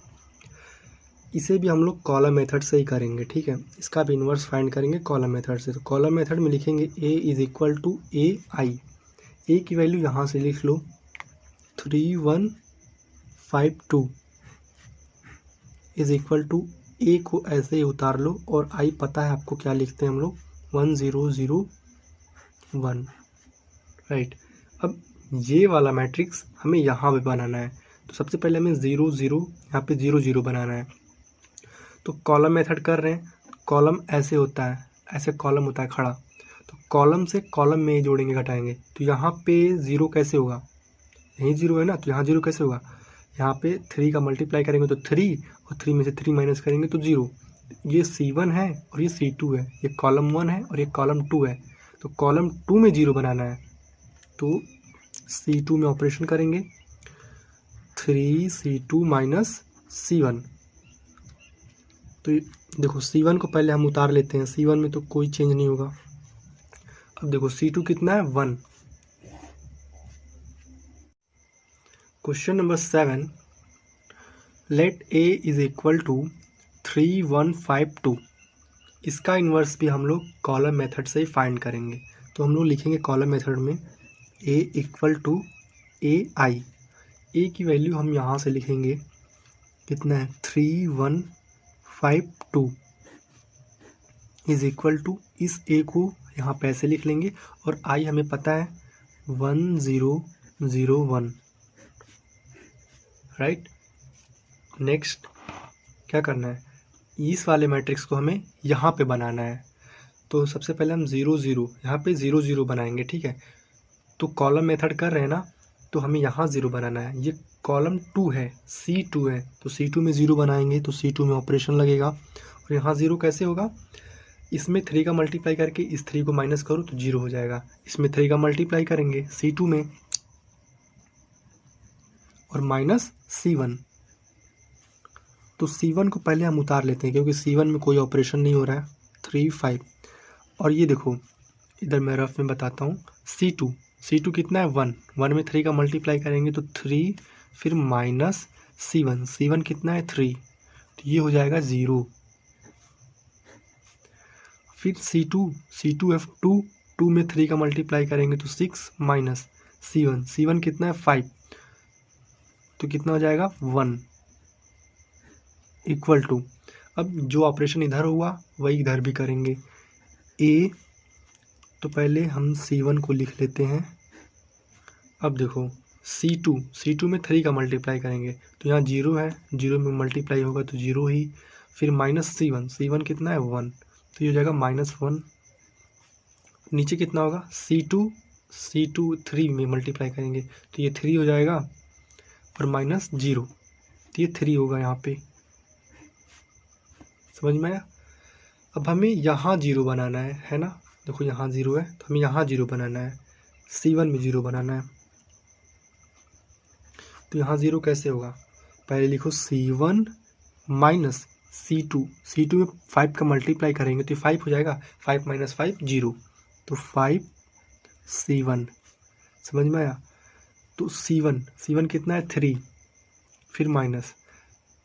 इसे भी हम लोग कॉलम मेथड से ही करेंगे, ठीक है। इसका भी इन्वर्स फाइंड करेंगे कॉलम मेथड से। तो कॉलम मेथड में लिखेंगे A is equal to AI, A की वैल्यू यहाँ से लिख लो 3 1 5 2 इज इक्वल टू A को ऐसे ही उतार लो, और I पता है आपको क्या लिखते हैं हम लोग 1 0 0 1, राइट। अब ये वाला मैट्रिक्स हमें यहाँ पे बनाना है, तो सबसे पहले हमें 0 0 यहाँ पे 0 0 बनाना है। तो कॉलम मेथड कर रहे हैं, कॉलम ऐसे होता है, ऐसे कॉलम होता है खड़ा, तो कॉलम से कॉलम में ही जोड़ेंगे घटाएंगे। तो यहाँ पे 0 कैसे होगा, यहीं 0 है ना, तो यहाँ 0 कैसे होगा, यहाँ पे 3 का मल्टीप्लाई करेंगे तो 3, और 3 में से 3 माइनस करेंगे तो 0। ये C1 है और ये C2 है, ये कॉलम 1 है और ये कॉलम 2 है, तो कॉलम 2 में 0 बनाना है। तो C2 में ऑपरेशन करेंगे 3 C2 माइनस C1। तो देखो C1 को पहले हम उतार लेते हैं, C1 में तो कोई चेंज नहीं होगा। अब देखो C2 कितना है 1। Question number 7, let A is equal to 3 1 5 2। इसका इन्वर्स भी हम लोग कॉलम मेथड से ही फाइंड करेंगे। तो हम लोग लिखेंगे कॉलम मेथड में A equal to AI, A की वैल्यू हम यहाँ से लिखेंगे कितना है 3 1 5 2 इज इक्वल टू, इस A को यहाँ पे ऐसे लिख लेंगे, और I हमें पता है 1 0 0 1, राइट। नेक्स्ट क्या करना है, इस वाले मैट्रिक्स को हमें यहाँ पे बनाना है। तो सबसे पहले हम 0 0 यहाँ पे 0 0 बनाएंगे, ठीक है। तो कॉलम मेथड कर रहे हैं ना, तो हमें यहाँ 0 बनाना है। ये कॉलम 2 है, C2 है, तो C2 में 0 बनाएंगे तो C2 में ऑपरेशन लगेगा। और यहाँ 0 कैसे होगा, इसमें 3 का मल्टीप्लाई करके इस 3 को माइनस करो तो 0 हो जाएगा। इसमें 3 का मल्टीप्लाई करेंगे C2 में और माइनस C1। तो C1 को पहले हम उतार लेते हैं, क्योंकि C1 में कोई ऑपरेशन नहीं हो रहा है। 3 5, और ये देखो इधर मैं रफ में बताता हूँ, C2 कितना है 1, 1 में 3 का मल्टीप्लाई करेंगे तो 3, फिर माइनस C1 कितना है 3, तो ये हो जाएगा 0। फिर C2 है 2 में 3 का मल्टीप्लाई करेंगे तो 6 माइनस C1 कितना है 5, तो कितना हो जाएगा 1 इक्वल टू, अब जो ऑपरेशन इधर हुआ वही इधर भी करेंगे। A, तो पहले हम C1 को लिख लेते हैं। अब देखो C2 में 3 का मल्टीप्लाई करेंगे तो यहाँ 0 है, 0 में मल्टीप्लाई होगा तो 0 ही, फिर माइनस C1 कितना है 1, तो ये हो जाएगा -1। नीचे कितना होगा C2 3 में मल्टीप्लाई करेंगे तो ये 3 हो जाएगा, और -0, तो ये 3 होगा यहाँ पे, समझ में आया। अब हमें यहाँ 0 बनाना है ना, देखो यहाँ 0 है तो हमें यहाँ 0 बनाना है, C1 में 0 बनाना है। तो यहाँ 0 कैसे होगा, पहले लिखो C1 माइनस C2 में 5 का मल्टीप्लाई करेंगे तो 5 हो जाएगा, 5 माइनस 5 0, तो 5 C1, समझ में आया। तो C1 कितना है 3, फिर माइनस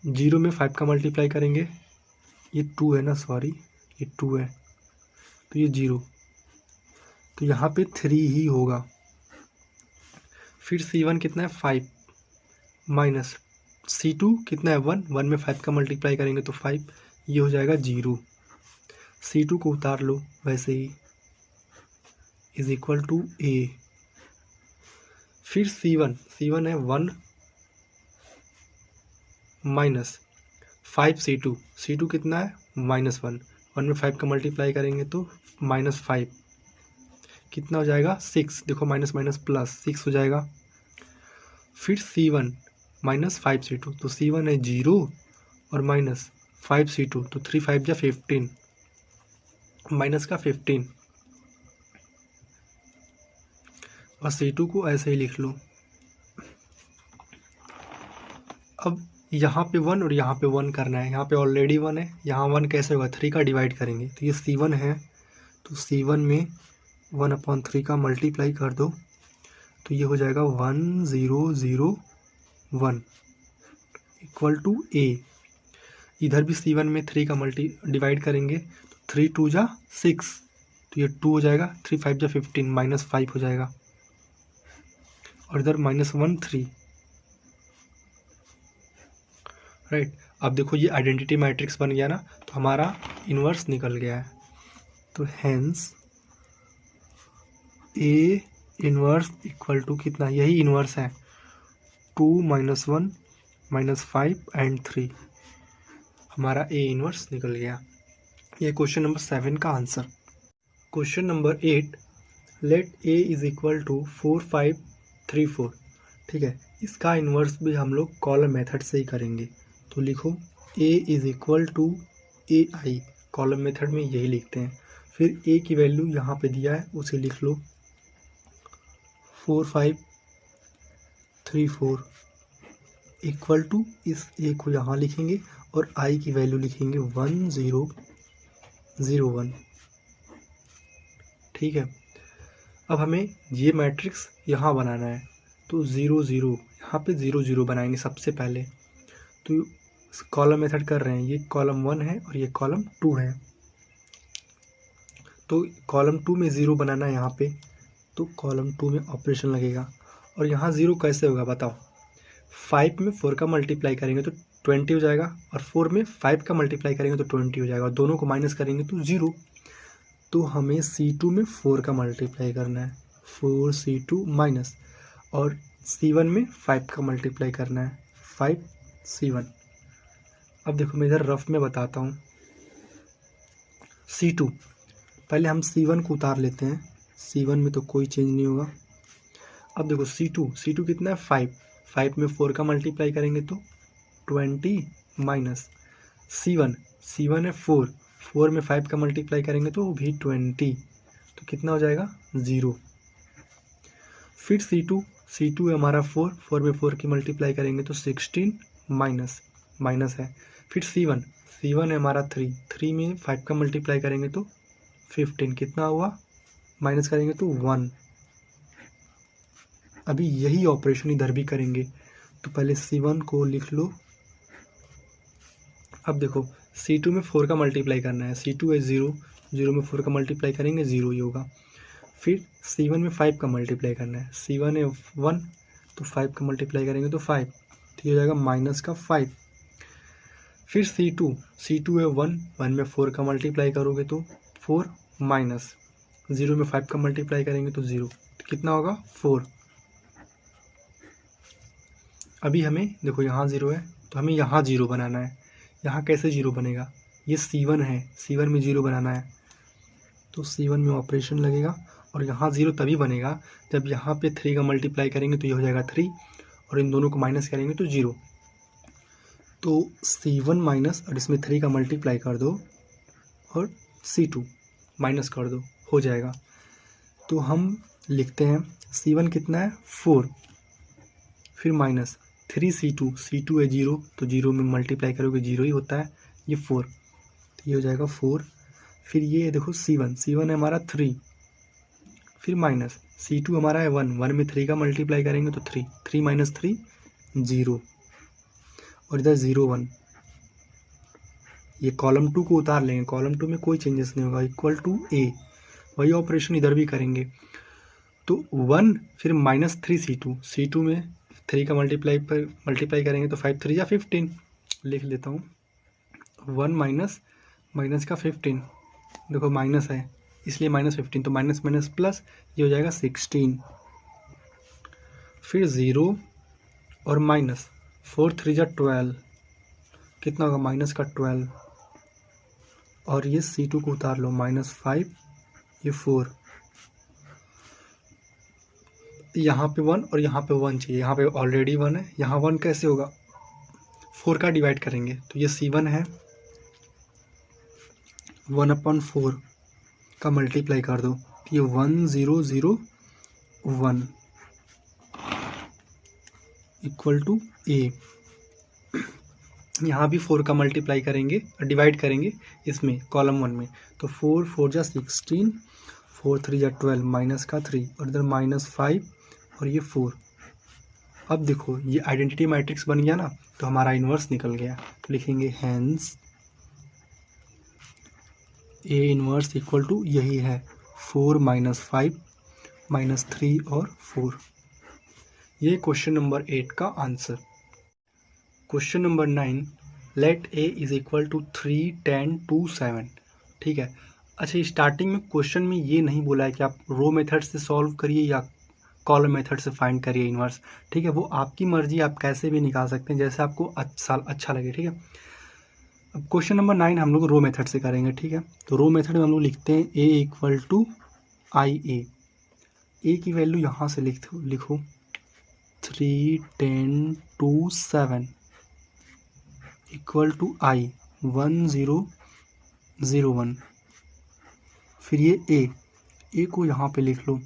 0 में 5 का मल्टीप्लाई करेंगे, ये 2 है ना, सॉरी ये 2 है, तो ये 0, तो यहाँ पे 3 ही होगा। फिर C1 कितना है 5 माइनस C2 कितना है 1 में 5 का मल्टीप्लाई करेंगे तो 5, ये हो जाएगा 0। C2 को उतार लो वैसे ही, इज इक्वल टू A। फिर C1 है 1 माइनस 5c2, c2 कितना है -1, 1 में 5 का मल्टीप्लाई करेंगे तो -5 कितना हो जाएगा 6, देखो माइनस माइनस प्लस 6 हो जाएगा। फिर c1 -5c2, तो c1 है 0 और -5c2, तो 3 5 जा 15, माइनस का 15 और c2 को ऐसे ही लिख लो। अब यहाँ पे 1 और यहाँ पे 1 करना है, यहाँ पे ऑलरेडी 1 है, यहाँ 1 कैसे होगा 3 का डिवाइड करेंगे, तो ये c1 है, तो c1 में 1/3 का मल्टीप्लाई कर दो, तो ये हो जाएगा 1001 इक्वल टू a। इधर भी c1 में 3 का डिवाइड करेंगे, तो 3 2 जा 6, तो ये 2 हो जाएगा, 3 5 जा 15, -5 हो जाएगा, और इधर -1 3, राइट। अब देखो ये आइडेंटिटी मैट्रिक्स बन गया ना, तो हमारा इन्वर्स निकल गया है, तो hence A inverse equal to कितना, यही इन्वर्स है 2 -1 -5 एंड 3, हमारा A इन्वर्स निकल गया। ये क्वेश्चन नंबर 7 का answer. Question number 8, let A is equal to 4 5 3 4, ठीक है, इसका इन्वर्स भी हम लोग कॉलम मेथड से ही करेंगे, तो लिखो A is equal to AI, column method में यही लिखते हैं। फिर A की वैल्यू यहाँ पे दिया है उसे लिख लो 4 5 3 4 इक्वल टू, इस A को यहाँ लिखेंगे और I की वैल्यू लिखेंगे 1 0 0 1, ठीक है। अब हमें ये मैट्रिक्स यहाँ बनाना है, तो 0 0, यहाँ पे 0 0 बनाएंगे सबसे पहले, तो कॉलम मेथड कर रहे हैं, ये कॉलम 1 है और ये कॉलम 2 है, तो कॉलम 2 में 0 बनाना है यहाँ पे, तो कॉलम 2 में ऑपरेशन लगेगा, और यहाँ 0 कैसे होगा बताओ, 5 में 4 का मल्टीप्लाई करेंगे तो 20 हो जाएगा, और 4 में 5 का मल्टीप्लाई करेंगे तो 20 हो जाएगा, और दोनों को माइनस करेंगे तो 0, तो हमें C2 में 4 का मल्टीप्लाई करना है, 4C2 माइनस, और C1 में 5 का मल्टीप्लाई करना है, 5C1। अब देखो मैं इधर रफ में बताता हूँ, C2 पहले हम C1 को उतार लेते हैं, C1 में तो कोई चेंज नहीं होगा। अब देखो C2 कितना है 5 में 4 का मल्टीप्लाई करेंगे तो 20 माइनस C1 है 4 में 5 का मल्टीप्लाई करेंगे तो भी 20, तो कितना हो जाएगा 0। फिर C2 है हमारा 4 में 4 की मल्टीप्लाई करेंगे तो 16 माइनस है। फिर C1 है हमारा 3 में 5 का मल्टीप्लाई करेंगे तो 15, कितना हुआ माइनस करेंगे तो 1। अभी यही ऑपरेशन इधर भी करेंगे, तो पहले C1 को लिख लो। अब देखो C2 में 4 का मल्टीप्लाई करना है, C2 है 0 में 4 का मल्टीप्लाई करेंगे 0 ही होगा। फिर C1 में 5 का मल्टीप्लाई करना है, C1 है 1 तो 5 का मल्टीप्लाई करेंगे तो 5, तो ये हो जाएगा माइनस का 5। फिर C2 है 1 में 4 का मल्टीप्लाई करोगे तो 4 माइनस 0 में 5 का मल्टीप्लाई करेंगे तो 0, तो कितना होगा 4। अभी हमें देखो यहाँ 0 है तो हमें यहाँ 0 बनाना है, यहाँ कैसे 0 बनेगा, ये C1 है, C1 में 0 बनाना है, तो C1 में ऑपरेशन लगेगा, और यहाँ 0 तभी बनेगा जब यहाँ पे 3 का मल्टीप्लाई करेंगे तो ये हो जाएगा 3, और इन दोनों को माइनस करेंगे तो 0, तो C1 माइनस और इसमें 3 का मल्टीप्लाई कर दो और C2 माइनस कर दो, हो जाएगा। तो हम लिखते हैं C1 कितना है 4, फिर माइनस 3C2 है 0 तो 0 में मल्टीप्लाई करोगे 0 ही होता है, ये 4, तो ये हो जाएगा 4। फिर ये देखो C1 है हमारा 3, फिर माइनस C2 हमारा है 1 में 3 का मल्टीप्लाई करेंगे तो 3 माइनस 3 0, और इधर 0 1, ये कॉलम 2 को उतार लेंगे, कॉलम 2 में कोई चेंजेस नहीं होगा, इक्वल टू A, वही ऑपरेशन इधर भी करेंगे, तो 1 फिर माइनस 3C2 में 3 का मल्टीप्लाई करेंगे तो 5 3 या 15, लिख लेता हूँ 1 माइनस का 15, देखो माइनस है इसलिए -15, तो माइनस प्लस ये हो जाएगा 16। फिर 0 और माइनस 4 3 जा 12, कितना होगा माइनस का 12, और ये C2 को उतार लो -5, ये 4, यहाँ पे 1 और यहाँ पे 1 चाहिए, यहाँ पे ऑलरेडी 1 है, यहाँ 1 कैसे होगा, 4 का डिवाइड करेंगे तो ये C1 है, 1/4 का मल्टीप्लाई कर दो, ये 1001 इक्वल टू A। यहाँ भी 4 का मल्टीप्लाई करेंगे, डिवाइड करेंगे इसमें कॉलम 1 में, तो 4 4 जा 16, 4 3 जा 12, माइनस का 3 और इधर -5 और ये 4। अब देखो ये आइडेंटिटी मैट्रिक्स बन गया ना, तो हमारा इन्वर्स निकल गया, तो लिखेंगे hence A inverse equal to यही है 4 -5 -3 और 4। ये क्वेश्चन नंबर 8 का answer. Question number 9, let A is equal to 3 10 2 7। ठीक है। अच्छा, स्टार्टिंग में क्वेश्चन में ये नहीं बोला है कि आप रो मेथड से सॉल्व करिए या कॉलम मेथड से फाइंड करिए इन्वर्स। ठीक है, वो आपकी मर्जी, आप कैसे भी निकाल सकते हैं जैसे आपको अच्छा लगे। ठीक है, अब क्वेश्चन नंबर 9 हम लोग रो मेथड से करेंगे। ठीक है, तो रो मेथड में हम लोग लिखते हैं A इक्वल टू IA। ए की वैल्यू यहाँ से लिखो 3 10 2 7 इक्वल टू I 1001। फिर ये ए को यहाँ पे लिख लो।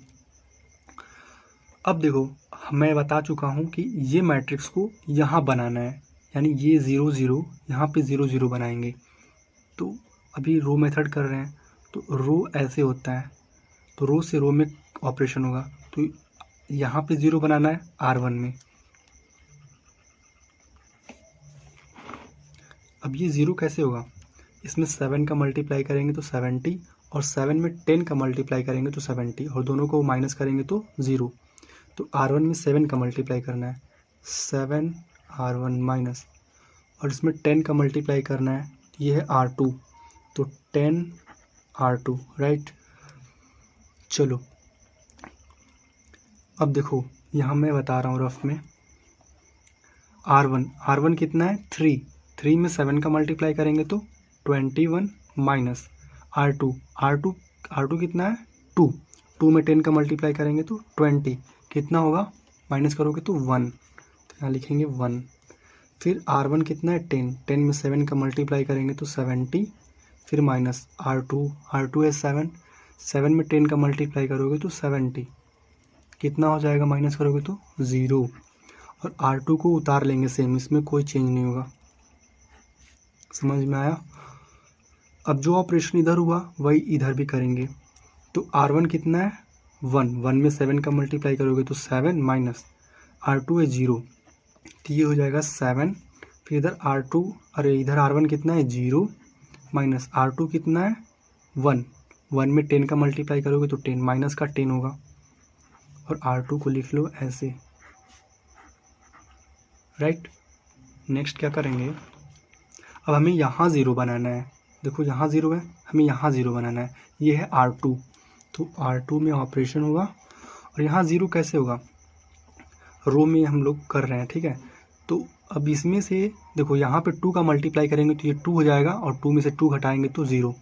अब देखो मैं बता चुका हूँ कि ये मैट्रिक्स को यहाँ बनाना है, यानी ये 0 0 यहाँ पे 0 0 बनाएंगे। तो अभी रो मेथड कर रहे हैं तो रो ऐसे होता है, तो रो से रो में ऑपरेशन होगा, तो यहाँ पे 0 बनाना है R1 में। अब ये 0 कैसे होगा, इसमें 7 का मल्टीप्लाई करेंगे तो 70, और 7 में 10 का मल्टीप्लाई करेंगे तो 70, और दोनों को माइनस करेंगे तो 0। तो R1 में 7 का मल्टीप्लाई करना है, 7 R1 माइनस, और इसमें 10 का मल्टीप्लाई करना है, ये है R2, तो 10 R2, राइट। चलो अब देखो यहाँ मैं बता रहा हूँ रफ में, R1 कितना है 3 में 7 का मल्टीप्लाई करेंगे तो 21 माइनस R2 कितना है 2 में 10 का मल्टीप्लाई करेंगे तो 20, कितना होगा माइनस करोगे तो 1, तो यहाँ लिखेंगे 1। फिर R1 कितना है 10 में 7 का मल्टीप्लाई करेंगे तो 70, फिर माइनस R2 है 7 में 10 का मल्टीप्लाई करोगे तो 70, कितना हो जाएगा माइनस करोगे तो 0, और R2 को उतार लेंगे सेम, इसमें कोई चेंज नहीं होगा। समझ में आया। अब जो ऑपरेशन इधर हुआ वही इधर भी करेंगे, तो R1 कितना है 1 में 7 का मल्टीप्लाई करोगे तो 7 माइनस R2 है 0, तो ये हो जाएगा 7। फिर इधर इधर R1 कितना है 0 माइनस R2 कितना है 1 में 10 का मल्टीप्लाई करोगे तो 10, माइनस का 10 होगा, और R2 को लिख लो ऐसे, राइट। नेक्स्ट क्या करेंगे, अब हमें यहाँ 0 बनाना है। देखो यहाँ 0 है, हमें यहाँ 0 बनाना है, ये है R2, तो R2 में ऑपरेशन होगा, और यहाँ 0 कैसे होगा, रो में हम लोग कर रहे हैं। ठीक है, तो अब इसमें से देखो यहाँ पे 2 का मल्टीप्लाई करेंगे तो ये 2 हो जाएगा, और 2 में से 2 घटाएंगे तो 0,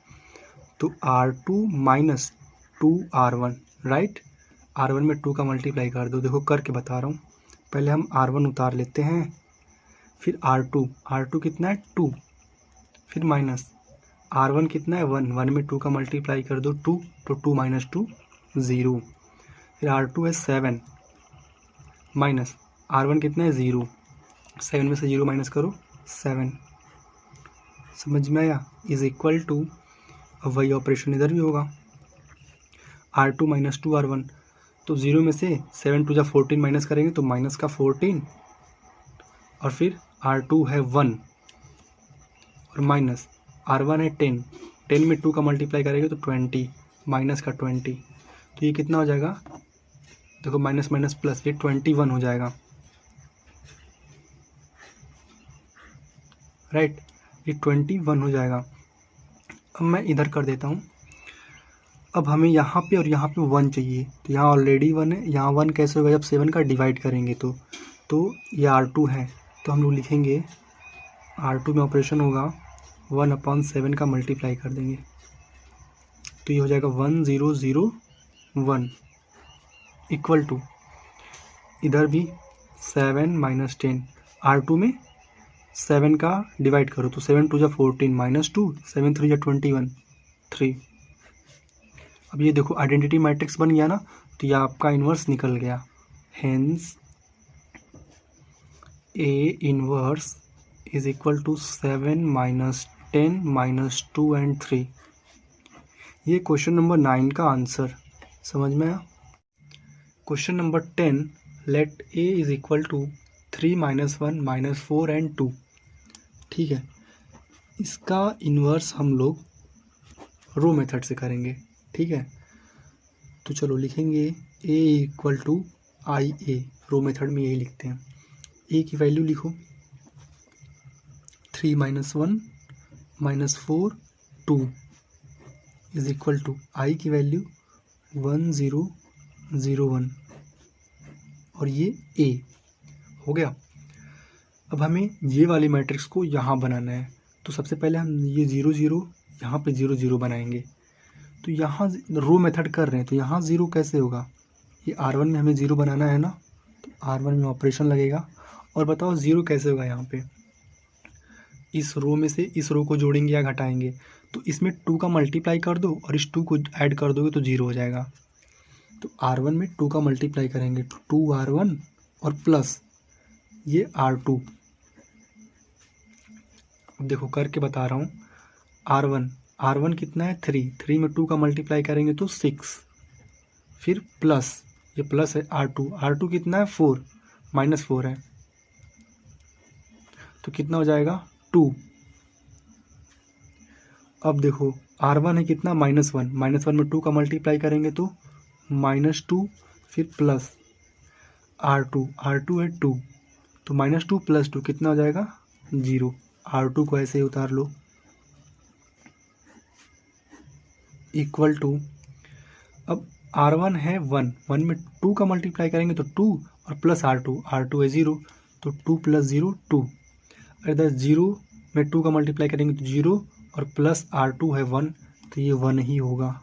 तो R2 minus 2R1, right. R1 में 2 का मल्टीप्लाई कर दो, देखो करके बता रहा हूँ। पहले हम R1 उतार लेते हैं, फिर R2 कितना है 2, फिर माइनस R1 कितना है 1 में 2 का मल्टीप्लाई कर दो 2, तो 2 माइनस 2 0, फिर R2 है 7 माइनस R1 कितना है 0, 7 में से 0 माइनस करो 7। समझ में आया, इज इक्वल टू, अब वही ऑपरेशन इधर भी होगा, R2 माइनस 2R1, तो 0 में से 7 2 14 माइनस करेंगे तो माइनस का 14, और फिर R2 है 1 और माइनस R1 है 10 में 2 का मल्टीप्लाई करेंगे तो 20, माइनस का 20, तो ये कितना हो जाएगा, देखो माइनस माइनस प्लस, ये 21 हो जाएगा, राइट। ये 21 हो जाएगा। अब मैं इधर कर देता हूँ। अब हमें यहाँ पे और यहाँ पे 1 चाहिए, तो यहाँ ऑलरेडी 1 है, यहाँ 1 कैसे होगा, जब 7 का डिवाइड करेंगे तो ये R2 है, तो हम लोग लिखेंगे R2 में ऑपरेशन होगा 1/7 का मल्टीप्लाई कर देंगे तो ये हो जाएगा 1001 इक्वल टू इधर भी 7 - 10 R2 में 7 का डिवाइड करो तो 7 2 14 -2 7 3 21 3। अब ये देखो आइडेंटिटी मैट्रिक्स बन गया ना, तो ये आपका इन्वर्स निकल गया। Hence A inverse is equal to 7 - 10 - 2 and 3। ये क्वेश्चन नंबर 9 का आंसर समझ में आया। Question number 10, let A is equal to 3 - 1 - 4 and 2। ठीक है, इसका इन्वर्स हम लोग रो मेथड से करेंगे। ठीक है, तो चलो लिखेंगे A equal to IA, row method में यही लिखते हैं। A की वैल्यू लिखो 3 - 1 - 4 2 इज इक्वल टू I की वैल्यू 1001 और ये A हो गया। अब हमें ये वाली मैट्रिक्स को यहाँ बनाना है, तो सबसे पहले हम ये 0 0 यहाँ पे 0 0 बनाएंगे। तो यहाँ रो मेथड कर रहे हैं तो यहाँ 0 कैसे होगा, ये R1 में हमें 0 बनाना है ना, तो R1 में ऑपरेशन लगेगा। और बताओ 0 कैसे होगा, यहाँ पे इस रो में से इस रो को जोड़ेंगे या घटाएंगे, तो इसमें 2 का मल्टीप्लाई कर दो और इस 2 को ऐड कर दोगे तो 0 हो जाएगा। तो R1 में 2 का मल्टीप्लाई करेंगे तो 2R1 और प्लस ये R2। अब देखो करके बता रहा हूँ। R1 कितना है 3 में 2 का मल्टीप्लाई करेंगे तो 6, फिर प्लस ये प्लस है R2 कितना है 4 -4 है तो कितना हो जाएगा 2। अब देखो R1 है कितना -1 में 2 का मल्टीप्लाई करेंगे तो -2 फिर प्लस R2 है 2 तो -2 + 2 कितना हो जाएगा 0। R2 को ऐसे ही उतार लो इक्वल टू, अब R1 है 1 में 2 का मल्टीप्लाई करेंगे तो 2 और प्लस R2 है 0 तो 2 + 0 2। इधर 0 में 2 का मल्टीप्लाई करेंगे तो 0 और प्लस R2 है 1 तो ये 1 ही होगा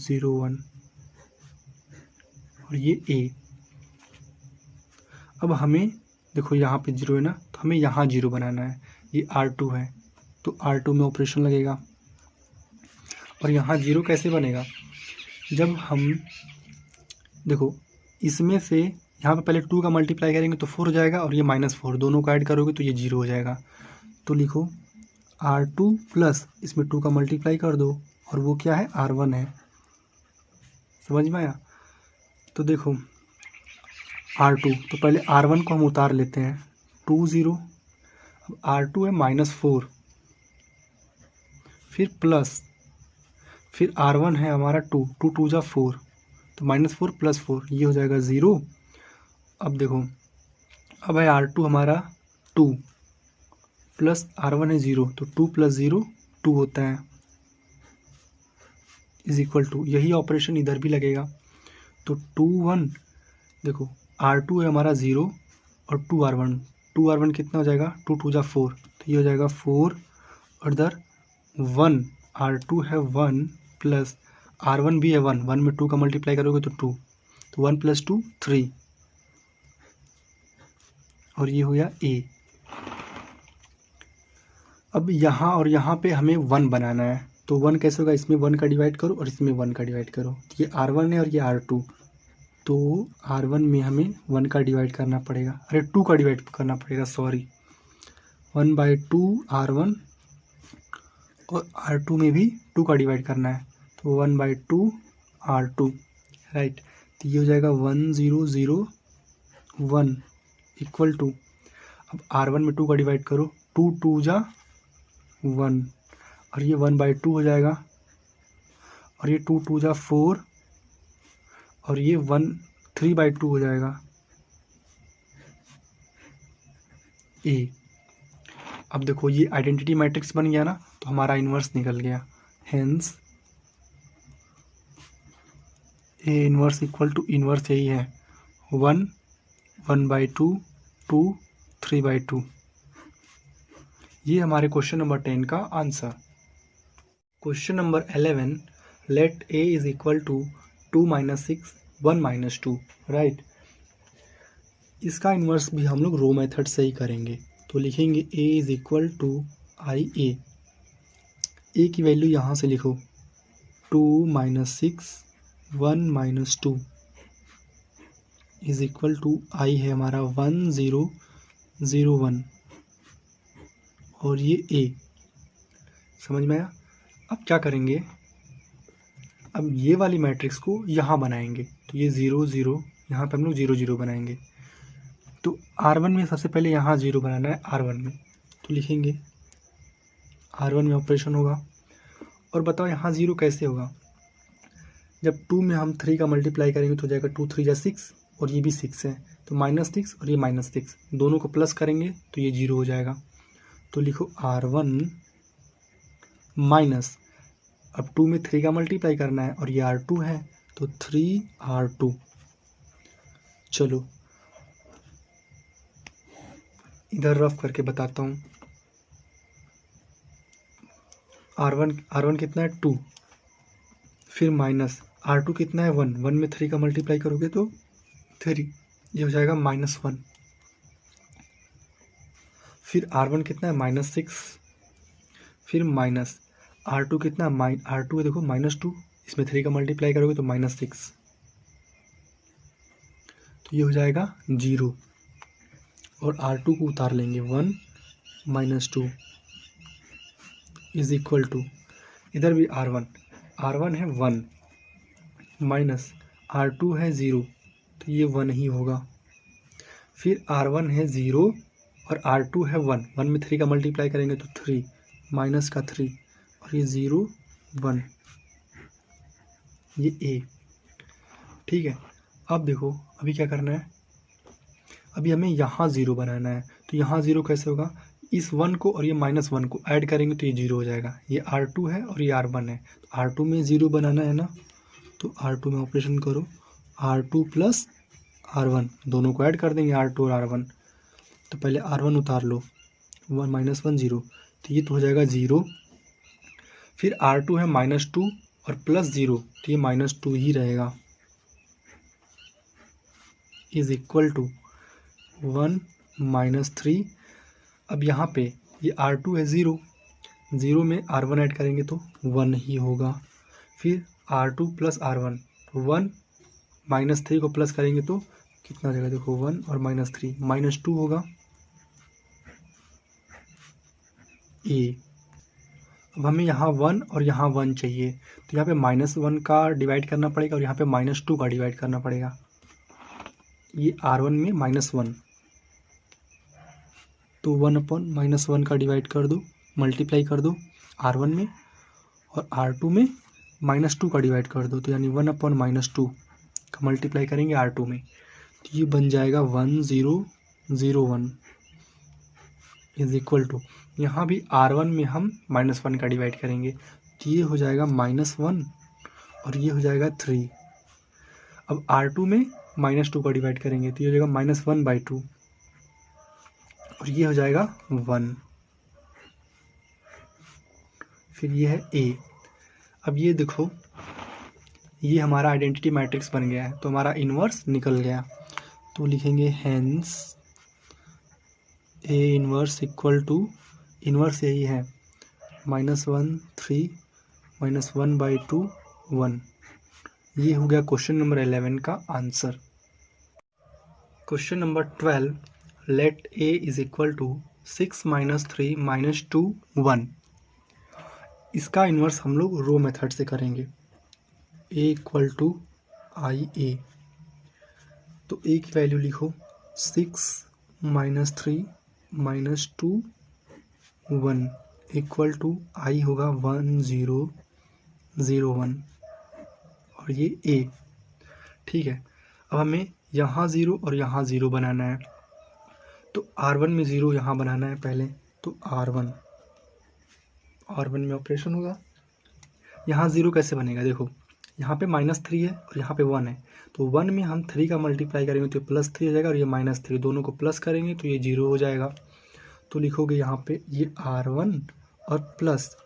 0 1 और ये A। अब हमें देखो यहाँ पे 0 है ना, तो हमें यहाँ 0 बनाना है। ये R2 है तो R2 में ऑपरेशन लगेगा। और यहाँ 0 कैसे बनेगा, जब हम देखो इसमें से यहाँ पे पहले 2 का मल्टीप्लाई करेंगे तो 4 हो जाएगा और ये -4 दोनों का ऐड करोगे तो ये 0 हो जाएगा। तो लिखो R2 प्लस इसमें 2 का मल्टीप्लाई कर दो और वो क्या है R1 है। समझ में आया। तो देखो R2, तो पहले R1 को हम उतार लेते हैं 2 0। अब R2 है -4 फिर प्लस फिर R1 है हमारा 2 2 2 जा 4 तो -4 + 4 ये हो जाएगा 0। अब देखो अब है R2 हमारा 2 प्लस R1 है 0 तो 2 + 0 2 होता है इज इक्वल टू, यही ऑपरेशन इधर भी लगेगा तो 2 1 देखो R2 है हमारा 0 और 2R1 कितना हो जाएगा 2 2 जा 4 तो ये हो जाएगा 4 और इधर 1 R2 है 1 प्लस R1 भी है 1 में 2 का मल्टीप्लाई करोगे तो 2 तो 1 + 2 3 और ये हो गया A। अब यहाँ और यहाँ पे हमें 1 बनाना है तो 1 कैसे होगा, इसमें 1 का डिवाइड करो और इसमें 1 का डिवाइड करो। ये R1 है और ये R2, तो R1 में हमें 1 का डिवाइड करना पड़ेगा, अरे 2 का डिवाइड करना पड़ेगा सॉरी, 1/2 R1 और R2 में भी 2 का डिवाइड करना है तो 1/2 R2 राइट। तो ये हो जाएगा 1001 इक्वल टू, अब R1 में 2 का डिवाइड करो 2 2 जा 1 और ये 1/2 हो जाएगा और ये 2 2 जा 4 और ये 3/2 हो जाएगा A। अब देखो ये आइडेंटिटी मैट्रिक्स बन गया ना, तो हमारा इन्वर्स निकल गया। Hence A inverse equal to inverse यही है 1 1/2 2 3/2 ये हमारे क्वेश्चन नंबर 10 का answer. Question number 11, let a is equal to 2 - 6 1 - 2, right. इसका इन्वर्स भी हम लोग रो मेथड से ही करेंगे। तो लिखेंगे a is equal to I ए की वैल्यू यहाँ से लिखो 2 - 6 1 - 2 इज इक्वल टू आई है हमारा 1 0 0 1 और ये a। समझ में आया। अब क्या करेंगे, अब ये वाली मैट्रिक्स को यहाँ बनाएंगे। तो ये 0 0 यहाँ पे हम लोग 0 0 बनाएंगे। तो R1 में सबसे पहले यहाँ 0 बनाना है R1 में। तो लिखेंगे R1 में ऑपरेशन होगा। और बताओ यहाँ 0 कैसे होगा, जब 2 में हम 3 का मल्टीप्लाई करेंगे तो हो जाएगा 2 3 6 और ये भी 6 है, तो -6 और ये -6 दोनों को प्लस करेंगे तो ये 0 हो जाएगा। तो लिखो R1 माइनस, अब 2 में 3 का मल्टीप्लाई करना है और ये R2 है तो 3R2। चलो इधर रफ करके बताता हूँ। R1 कितना है 2, फिर माइनस R2 कितना है 1, 1 में 3 का मल्टीप्लाई करोगे तो 3, ये हो जाएगा -1। फिर R1 कितना है -6, फिर माइनस R2 कितना है R2 है देखो -2, इसमें 3 का मल्टीप्लाई करोगे तो -6, तो ये हो जाएगा 0 और R2 को उतार लेंगे 1 - 2 इज इक्वल टू, इधर भी R1 है 1 माइनस R2 है 0 तो ये 1 ही होगा। फिर R1 है 0 और R2 है 1, 1 में 3 का मल्टीप्लाई करेंगे तो 3 माइनस का 3 और ये 0 1, ये A। ठीक है। अब देखो अभी क्या करना है, अभी हमें यहाँ 0 बनाना है। तो यहाँ 0 कैसे होगा, इस 1 को और ये -1 को ऐड करेंगे तो ये 0 हो जाएगा। ये R2 है और ये R1 है, तो R2 में 0 बनाना है ना, तो R2 में ऑपरेशन करो R2 प्लस R1 दोनों को ऐड कर देंगे R2 और R1। तो पहले R1 उतार लो 1 -1 0, तो ये तो हो जाएगा 0। फिर R2 है -2 और +0 तो ये -2 ही रहेगा इज इक्वल टू 1 - 3। अब यहाँ पे ये R2 है 0, 0 में R1 ऐड करेंगे तो 1 ही होगा। फिर R2 प्लस R1 तो 1 -3 को प्लस करेंगे तो कितना हो जाएगा, देखो 1 और -3 -2 होगा A। अब हमें यहाँ 1 और यहाँ 1 चाहिए, तो यहाँ पे -1 का डिवाइड करना पड़ेगा और यहाँ पे -2 का डिवाइड करना पड़ेगा। ये R1 में -1 तो 1/-1 का डिवाइड कर दो, मल्टीप्लाई कर दो R1 में, और R2 में -2 का डिवाइड कर दो, तो यानी 1/-2 का मल्टीप्लाई करेंगे R2 में, तो ये बन जाएगा 1 0 0 1 इज इक्वल टू, यहाँ भी R1 में हम -1 का डिवाइड करेंगे तो ये हो जाएगा -1 और ये हो जाएगा 3। अब R2 में -2 का डिवाइड करेंगे तो ये हो जाएगा -1/2 और ये हो जाएगा 1। फिर ये है A। अब ये देखो ये हमारा आइडेंटिटी मैट्रिक्स बन गया है, तो हमारा इन्वर्स निकल गया। तो लिखेंगे hence A inverse equal to, inverse यही है -1 3 -1/2 1। ये हो गया क्वेश्चन नंबर 11 का answer. Question number 12, let A is equal to 6 - 3 - 2 1। इसका इन्वर्स हम लोग रो मेथड से करेंगे। A इक्वल टू आई ए, तो A की वैल्यू लिखो 6 - 3 - 2 1 इक्वल टू आई होगा 1 0 0 1 और ये A। ठीक है। अब हमें यहाँ 0 और यहाँ 0 बनाना है, तो R1 में 0 यहाँ बनाना है पहले, तो R1 में ऑपरेशन होगा। यहाँ 0 कैसे बनेगा, देखो यहाँ पे -3 है और यहाँ पे 1 है, तो 1 में हम 3 का मल्टीप्लाई करेंगे तो +3 हो जाएगा और ये -3 दोनों को प्लस करेंगे तो ये 0 हो जाएगा। तो लिखोगे यहाँ पे ये R1 और प्लस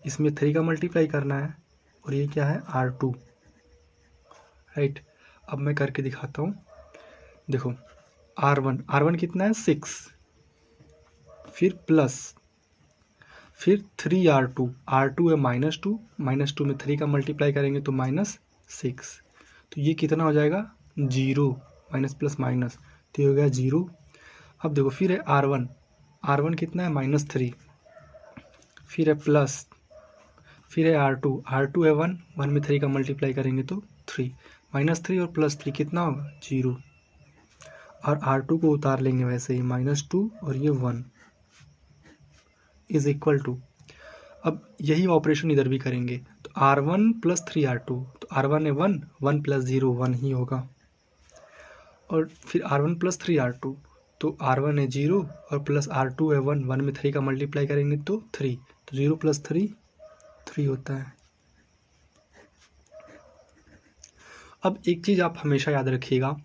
इसमें 3 का मल्टीप्लाई करना है और ये क्या है R2, राइट। अब मैं करके दिखाता हूँ। देखो R1 कितना है 6, फिर प्लस फिर 3R2 है -2 में 3 का मल्टीप्लाई करेंगे तो -6, तो ये कितना हो जाएगा 0, माइनस प्लस माइनस, तो ये हो गया 0। अब देखो फिर है R1 कितना है -3, फिर है प्लस, फिर है R2 है 1 में 3 का मल्टीप्लाई करेंगे तो 3, -3 और +3 कितना होगा 0, और R2 को उतार लेंगे वैसे ही -2 और ये 1 इज इक्वल टू, अब यही ऑपरेशन इधर भी करेंगे तो R1 + 3R2, तो R1 है 1 + 0 1 ही होगा, और फिर R1 + 3R2, तो R1 है 0 और प्लस R2 है 1 में 3 का मल्टीप्लाई करेंगे तो 3, तो 0 + 3 3 होता है। अब एक चीज़ आप हमेशा याद रखिएगा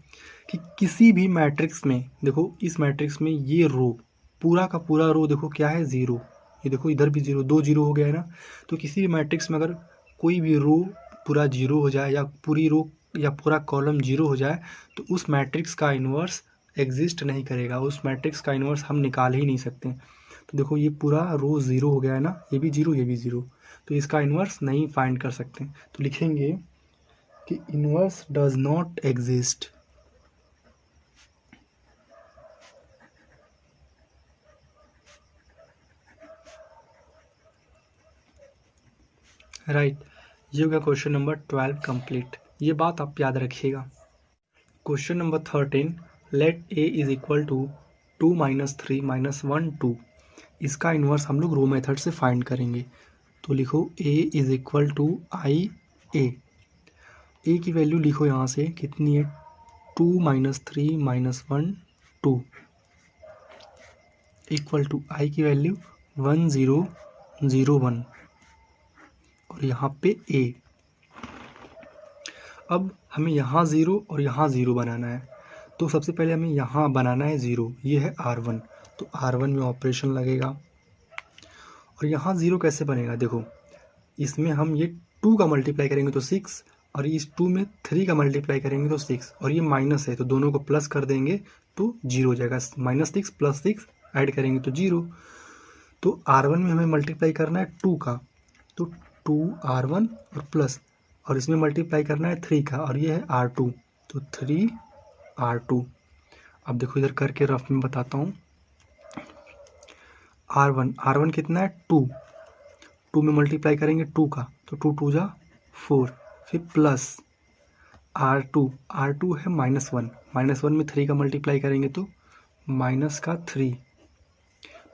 कि किसी भी मैट्रिक्स में, देखो इस मैट्रिक्स में ये रो पूरा का पूरा रो देखो क्या है 0, ये देखो इधर भी 0, 2 0 हो गया है ना। तो किसी भी मैट्रिक्स में अगर कोई भी रो पूरा 0 हो जाए या पूरी रो या पूरा कॉलम 0 हो जाए तो उस मैट्रिक्स का इन्वर्स एग्जिस्ट नहीं करेगा, उस मैट्रिक्स का इन्वर्स हम निकाल ही नहीं सकते। तो देखो ये पूरा रो 0 हो गया है ना, ये भी 0 ये भी 0, तो इसका इन्वर्स नहीं फाइंड कर सकते। तो लिखेंगे कि inverse does not exist, right. ये हो गया क्वेश्चन नंबर 12 कंप्लीट, ये बात आप याद रखिएगा। Question number 13, let a is equal to 2 - 3 - 1 2, इसका इन्वर्स हम लोग रो मेथड से फाइंड करेंगे। तो लिखो a is equal to I ए की वैल्यू लिखो यहाँ से कितनी है 2 - 3 - 1 2 इक्वल टू आई की वैल्यू 1 0 0 1 और यहाँ पे a। अब हमें यहाँ 0 और यहाँ 0 बनाना है, तो सबसे पहले हमें यहाँ बनाना है 0, ये है R1, तो R1 में ऑपरेशन लगेगा। और यहाँ 0 कैसे बनेगा, देखो इसमें हम ये 2 का मल्टीप्लाई करेंगे तो 6, और इस 2 में 3 का मल्टीप्लाई करेंगे तो 6, और ये माइनस है तो दोनों को प्लस कर देंगे तो 0 हो जाएगा, -6 + 6 ऐड करेंगे तो 0। तो R1 में हमें मल्टीप्लाई करना है 2 का, तो 2R1 और प्लस, और इसमें मल्टीप्लाई करना है 3 का, और ये है R2, तो 3R2। अब देखो इधर करके रफ में बताता हूँ। R1 कितना है 2 में मल्टीप्लाई करेंगे 2 का, तो 2 2 जा 4, फिर प्लस R2 है -1 में 3 का मल्टीप्लाई करेंगे तो -3,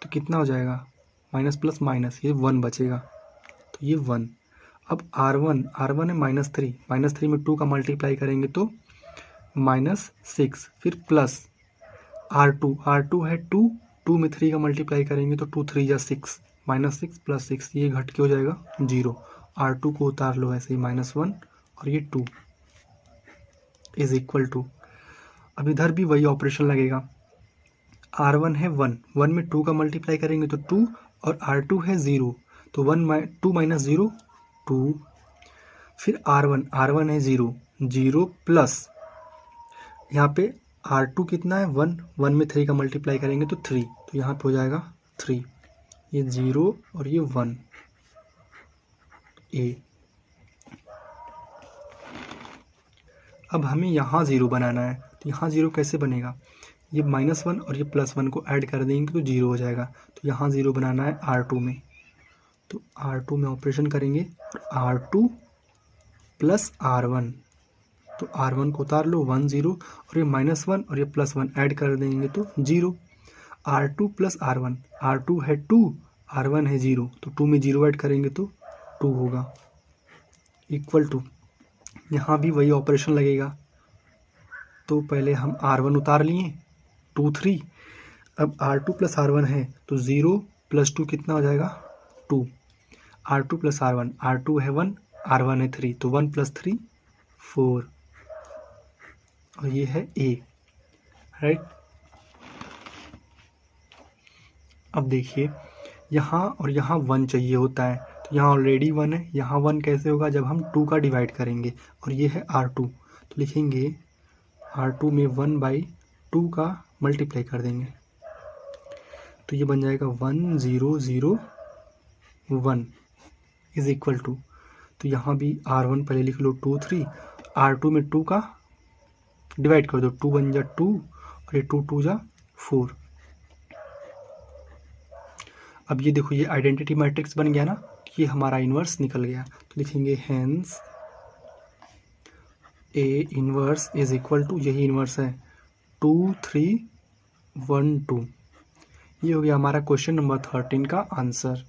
तो कितना हो जाएगा माइनस प्लस माइनस, ये 1 बचेगा, तो ये 1। अब R1 है -3 में 2 का मल्टीप्लाई करेंगे तो -6, फिर प्लस R2 है 2 में 3 का मल्टीप्लाई करेंगे तो 2 3 जा 6, -6 + 6, ये घट के हो जाएगा 0। R2 को उतार लो ऐसे ही -1 और ये 2 इज इक्वल टू, अब इधर भी वही ऑपरेशन लगेगा। R1 है 1 में 2 का मल्टीप्लाई करेंगे तो 2, और R2 है 0, तो 2 - 0 2, फिर R1 है 0 प्लस यहाँ पे R2 कितना है 1 में 3 का मल्टीप्लाई करेंगे तो 3, तो यहाँ पे हो जाएगा 3, ये 0 और ये 1 a। अब हमें यहाँ 0 बनाना है, तो यहाँ 0 कैसे बनेगा, ये -1 और ये +1 को ऐड कर देंगे तो 0 हो जाएगा, तो यहाँ 0 बनाना है R2 में, तो R2 में ऑपरेशन करेंगे R2 + R1, तो R1 को उतार लो 1 0, और ये -1 और ये +1 ऐड कर देंगे तो 0। R2 + R1, R2 है 2, R1 है 0, तो 2 में 0 ऐड करेंगे तो 2 होगा, इक्वल टू, यहाँ भी वही ऑपरेशन लगेगा। तो पहले हम R1 उतार लिए 2 3, अब R2 + R1 है तो 0 + 2 कितना हो जाएगा 2, R2 + R1, R2 है 1, R1 है 3, तो 1 + 3 4, और ये है A, राइट। अब देखिए यहाँ और यहाँ 1 चाहिए होता है, तो यहाँ ऑलरेडी 1 है, यहाँ 1 कैसे होगा जब हम 2 का डिवाइड करेंगे, और ये है R2, तो लिखेंगे R2 में 1/2 का मल्टीप्लाई कर देंगे, तो ये बन जाएगा 1001 इज इक्वल टू, तो यहाँ भी R1 पहले लिख लो 2 3, R2 में 2 का डिवाइड कर दो, 2 1 जा 2 और ये 2 2 जा 4। अब ये देखो ये आइडेंटिटी मैट्रिक्स बन गया ना, ये हमारा इन्वर्स निकल गया, तो लिखेंगे hence A inverse is equal to, यही इन्वर्स है 2 3 1 2। ये हो गया हमारा क्वेश्चन नंबर 13 का answer.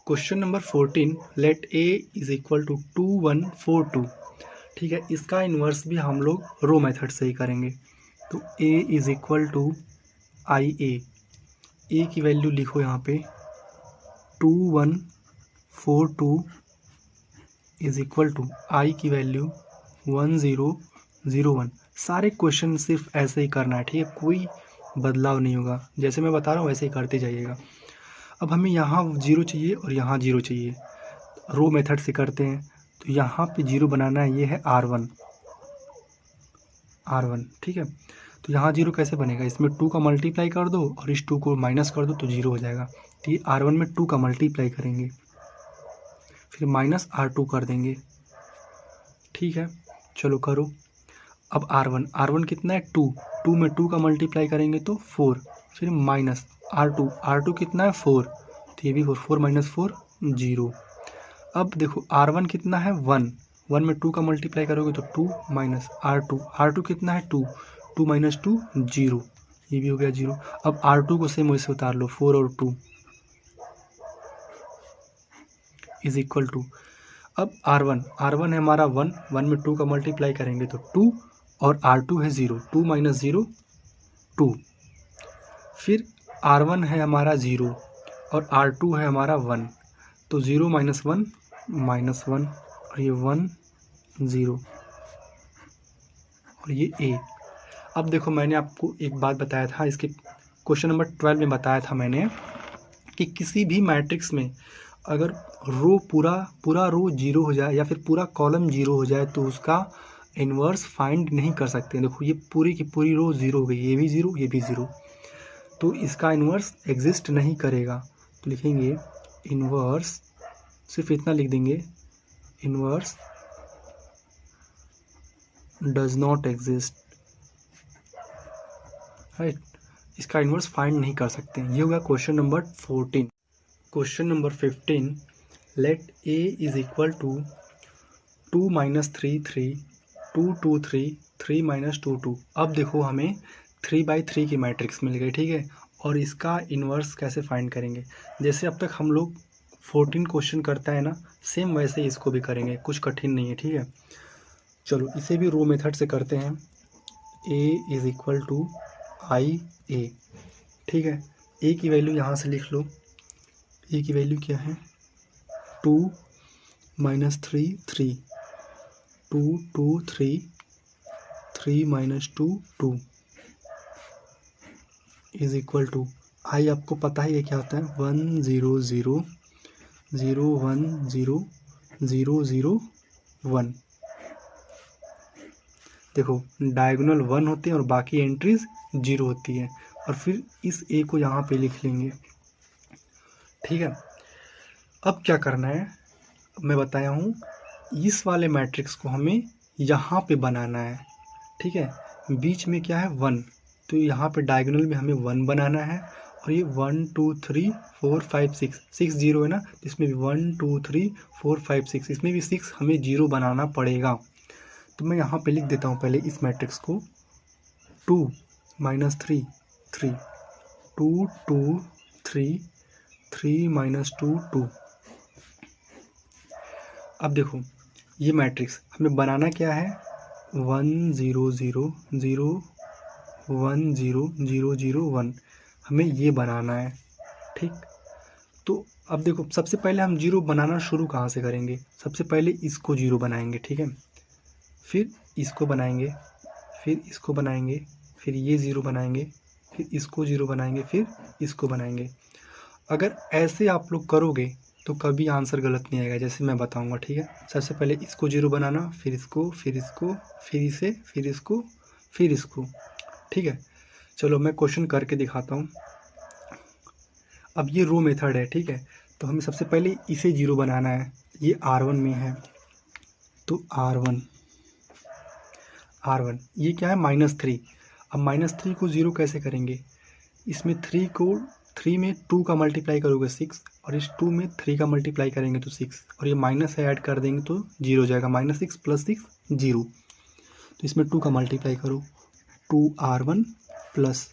Question number 14, let A is equal to 2 1 4 2। ठीक है, इसका इन्वर्स भी हम लोग रो मेथड से ही करेंगे, तो ए इज इक्वल टू आई ए की वैल्यू लिखो यहाँ पे 2 1 4 2 इज इक्वल टू आई की वैल्यू 1 0 0 1। सारे क्वेश्चन सिर्फ ऐसे ही करना है, ठीक है, कोई बदलाव नहीं होगा, जैसे मैं बता रहा हूँ वैसे ही करते जाइएगा। अब हमें यहाँ 0 चाहिए और यहाँ 0 चाहिए, रो मेथड से करते हैं, तो यहाँ पे 0 बनाना है, ये है R1, ठीक है, तो यहाँ 0 कैसे बनेगा, इसमें 2 का मल्टीप्लाई कर दो और इस 2 को माइनस कर दो तो 0 हो जाएगा, तो ये R1 में 2 का मल्टीप्लाई करेंगे, फिर माइनस R2 कर देंगे। ठीक है, चलो करो। अब R1 कितना है 2 में 2 का मल्टीप्लाई करेंगे तो 4, फिर माइनस R2 कितना है 4, तो ये भी 4 माइनस 4 0। अब देखो R1 कितना है 1 में 2 का मल्टीप्लाई करोगे तो 2 माइनस R2 कितना है 2 माइनस 2 0, ये भी हो गया 0। अब R2 को सेम वैसे उतार लो, 4 और 2 इज इक्वल टू, अब R1 है हमारा 1 में 2 का मल्टीप्लाई करेंगे तो 2 और R2 है 0, 2 माइनस 0 2, फिर R1 है हमारा 0 और R2 है हमारा 1, तो 0 माइनस 1 और ये 1 0 और ये A। अब देखो मैंने आपको एक बात बताया था, इसके क्वेश्चन नंबर 12 में बताया था मैंने कि किसी भी मैट्रिक्स में अगर रो पूरा रो 0 हो जाए या फिर पूरा कॉलम 0 हो जाए तो उसका इन्वर्स फाइंड नहीं कर सकते। देखो ये पूरी की पूरी रो 0 हो गई, ये भी 0 ये भी 0, तो इसका इन्वर्स एग्जिस्ट नहीं करेगा, तो लिखेंगे इन्वर्स, सिर्फ इतना लिख देंगे, inverse does not exist, right, इसका इन्वर्स फाइंड नहीं कर सकते। ये होगा question number 14। Question number 15, let A is equal to 2 minus 3 3 2 2 3 3 minus 2 2। अब देखो हमें 3/3 की मैट्रिक्स मिल गई, ठीक है, और इसका इन्वर्स कैसे फाइंड करेंगे, जैसे अब तक हम लोग 14 क्वेश्चन करता है ना, सेम वैसे ही इसको भी करेंगे, कुछ कठिन नहीं है, ठीक है। चलो इसे भी रो मेथड से करते हैं, ए इज इक्वल टू आई ए, ठीक है, ए की वैल्यू यहाँ से लिख लो, ए की वैल्यू क्या है 2 minus 3 3 2 2 3 3 minus 2 2 is equal to I, आपको पता ही है क्या होता है 1 0 0 0 1 0 0 0 1। देखो डायगोनल 1 होते हैं और बाकी एंट्रीज 0 होती है, और फिर इस ए को यहाँ पे लिख लेंगे, ठीक है। अब क्या करना है मैं बताया हूँ, इस वाले मैट्रिक्स को हमें यहाँ पे बनाना है, ठीक है, बीच में क्या है 1, तो यहाँ पे डायगोनल में हमें 1 बनाना है, और ये 1 2 3 4 5 6 0 है ना, इसमें भी 1 2 3 4 5 6, इसमें भी 6 हमें 0 बनाना पड़ेगा। तो मैं यहाँ पे लिख देता हूँ पहले इस मैट्रिक्स को 2 माइनस 3 3 2 2 3 3 माइनस 2 2। अब देखो ये मैट्रिक्स हमें बनाना क्या है 1 0 0 0 1 0 0 0 1, हमें ये बनाना है, ठीक। तो अब देखो सबसे पहले हम 0 बनाना शुरू कहाँ से करेंगे, सबसे पहले इसको 0 बनाएंगे, ठीक है, फिर इसको बनाएंगे, फिर इसको बनाएंगे, फिर ये 0 बनाएंगे, फिर इसको 0 बनाएंगे, फिर इसको बनाएंगे। अगर ऐसे आप लोग करोगे तो कभी आंसर गलत नहीं आएगा, जैसे मैं बताऊंगा, ठीक है। सबसे पहले इसको 0 बनाना, फिर इसको, फिर इसको, फिर इसे, फिर इसको, फिर इसको, ठीक है। चलो मैं क्वेश्चन करके दिखाता हूँ। अब ये रो मेथड है, ठीक है। तो हमें सबसे पहले इसे 0 बनाना है। ये R1 में है तो R1 ये क्या है, -3। अब -3 को 0 कैसे करेंगे, इसमें 3 में 2 का मल्टीप्लाई करोगे 6, और इस 2 में 3 का मल्टीप्लाई करेंगे तो 6, और ये माइनस है ऐड कर देंगे तो 0 हो जाएगा। -6 + 6 0। तो इसमें 2 का मल्टीप्लाई करो, 2R1 +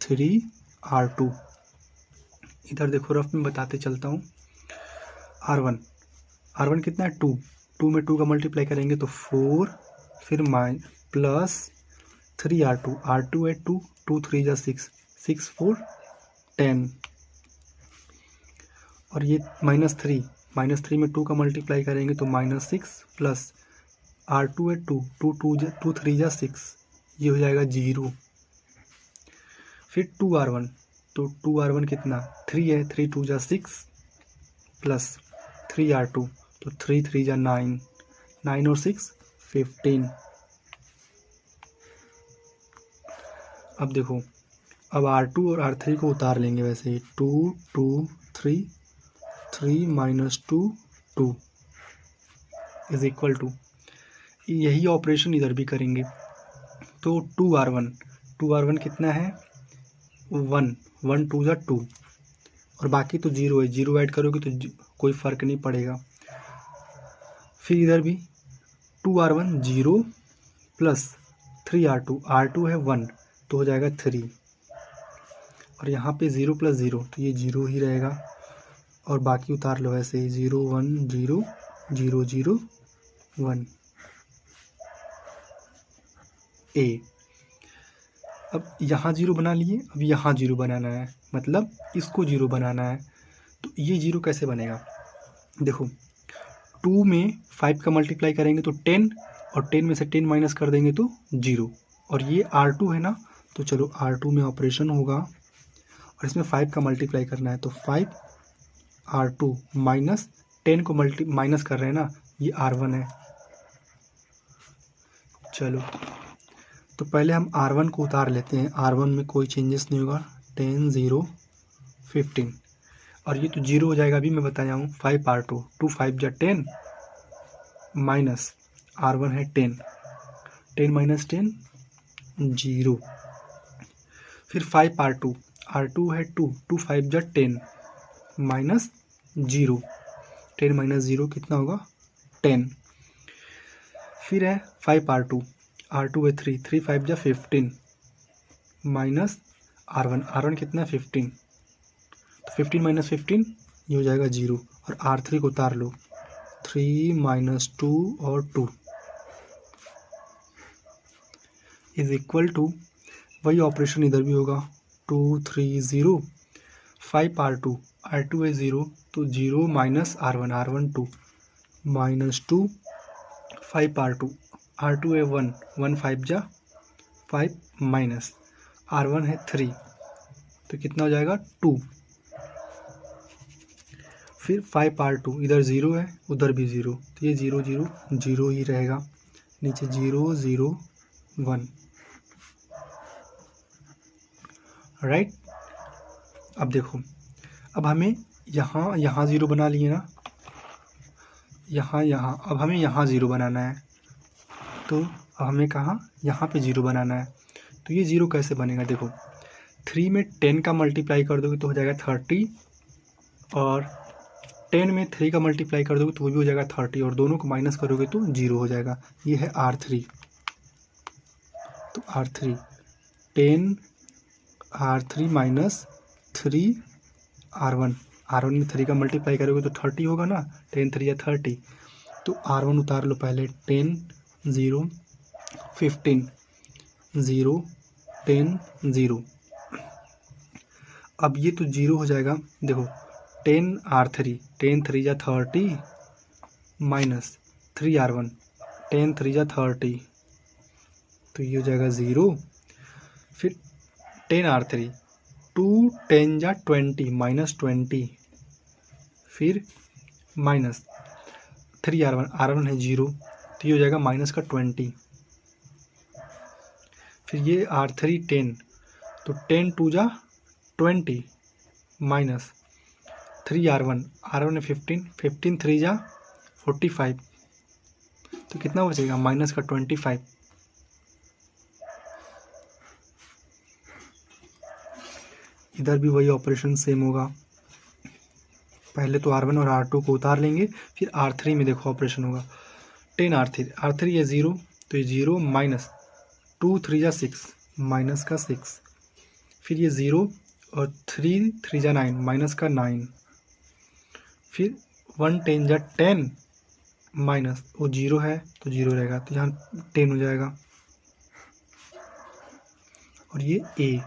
3R2। इधर देखो रफ में बताते चलता हूँ। R1 कितना है, 2 में 2 का मल्टीप्लाई करेंगे तो 4, फिर प्लस 3R2, R2 है 2, 2 3 जा 6, 6 4 10, और ये -3 में 2 का मल्टीप्लाई करेंगे तो -6 प्लस R2 है 2, 2 3 जा 6, ये हो जाएगा 0। फिर 2R1, तो 2R1 कितना, 3 है, 3 2 जा 6 प्लस 3R2, तो 3 3 जा 9, 9 और 6 15। अब देखो, अब R2 और R3 को उतार लेंगे वैसे ही, 2 2 3 3 - 2 2 इज इक्वल टू, यही ऑपरेशन इधर भी करेंगे। तो 2R1 कितना है, 1 1 2 जा 2, और बाकी तो 0 है, 0 ऐड करोगे तो कोई फ़र्क नहीं पड़ेगा। फिर इधर भी 2R1 0 प्लस 3R2, R2 है 1 तो हो जाएगा 3, और यहाँ पे 0 + 0 तो ये 0 ही रहेगा, और बाकी उतार लो ऐसे ही, 0 1 0 0 0 1 A। अब यहाँ 0 बना लिए, अब यहाँ 0 बनाना है, मतलब इसको 0 बनाना है। तो ये 0 कैसे बनेगा, देखो 2 में 5 का मल्टीप्लाई करेंगे तो 10, और 10 में से 10 माइनस कर देंगे तो 0, और ये R2 है ना, तो चलो R2 में ऑपरेशन होगा, और इसमें 5 का मल्टीप्लाई करना है तो 5R2 माइनस 10 को माइनस कर रहे हैं ना, ये R1 है। चलो तो पहले हम R1 को उतार लेते हैं, R1 में कोई चेंजेस नहीं होगा, 10 0 15, और ये तो 0 हो जाएगा, अभी मैं बताया हूँ। 5R2, 2 5 जा 10 माइनस R1 है 10, 10 - 10 0, फिर 5R2, R2 है 2, 2 5 जा 10 माइनस 0, 10 - 0 कितना होगा, 10। फिर है 5R2, R2 है 3, 3 5 जा 15 माइनस R1 कितना है 15, तो 15 - 15 ये हो जाएगा 0, और R3 को उतार लो, 3 - 2 और 2 इज इक्वल टू, वही ऑपरेशन इधर भी होगा, 2 3 0, 5R2, R2 है 0 तो 0 माइनस R1 2 -2, 5R2, R2 है 1, 1 5 जा 5 माइनस R1 है 3, तो कितना हो जाएगा 2। फिर 5R2, इधर 0 है, उधर भी 0, तो ये 0 0 0 ही रहेगा, नीचे 0 0 1, राइट। अब देखो, अब हमें यहाँ 0 बना लिए ना, यहाँ अब हमें यहाँ 0 बनाना है, तो अब हमें कहाँ, यहाँ पे 0 बनाना है। तो ये 0 कैसे बनेगा, देखो 3 में 10 का मल्टीप्लाई कर दोगे तो हो जाएगा 30, और 10 में 3 का मल्टीप्लाई कर दोगे तो वो भी हो जाएगा 30, और दोनों को माइनस करोगे तो 0 हो जाएगा। ये है R3, तो R3 10 R3 माइनस 3 R1 में 3 का मल्टीप्लाई करोगे तो 30 होगा ना, 10 3 या 30, तो R1 उतार लो पहले, 10 0 15 0 10 0, अब ये तो 0 हो जाएगा। देखो 10 R3, 10 3 जा 30 माइनस 3 R1, 10 3 जा 30, तो ये हो जाएगा 0। फिर 10R3, 2 10 जा 20 -20, फिर माइनस 3R1, R1 है 0 तो ये हो जाएगा माइनस का 20, फिर ये R3 10 तो 10 2 जा 20 माइनस 3R1, R1 है 15, 15 3 जा 45 तो कितना बचेगा माइनस का 25। इधर भी वही ऑपरेशन सेम होगा, पहले तो R1 और R2 को उतार लेंगे, फिर R3 में देखो ऑपरेशन होगा। 10R3, R3 है 0 तो ये 0 माइनस 2 3 जा 6 माइनस का 6, फिर ये 0 और 3 3 जा 9 माइनस का 9, फिर 1 10 जा 10 माइनस वो 0 है तो 0 रहेगा तो यहाँ 10 हो जाएगा, और ये A।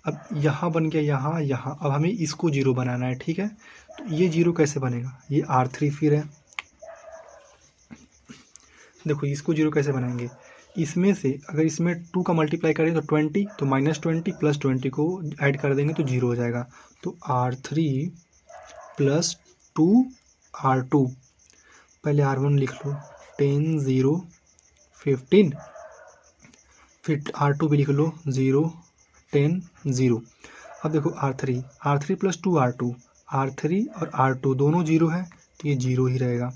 अब यहाँ बन गया यहाँ यहाँ, अब हमें इसको 0 बनाना है, ठीक है। तो ये 0 कैसे बनेगा, ये R3 फिर है, देखो इसको 0 कैसे बनाएंगे, इसमें से अगर इसमें 2 का मल्टीप्लाई करें तो 20, तो -20 प्लस 20 को ऐड कर देंगे तो 0 हो जाएगा। तो R3 प्लस 2R2, पहले R1 लिख लो 10 0 15, फिर R2 भी लिख लो 0 10 0। अब देखो R3 प्लस 2R2, R3 और R2 दोनों 0 है तो ये 0 ही रहेगा।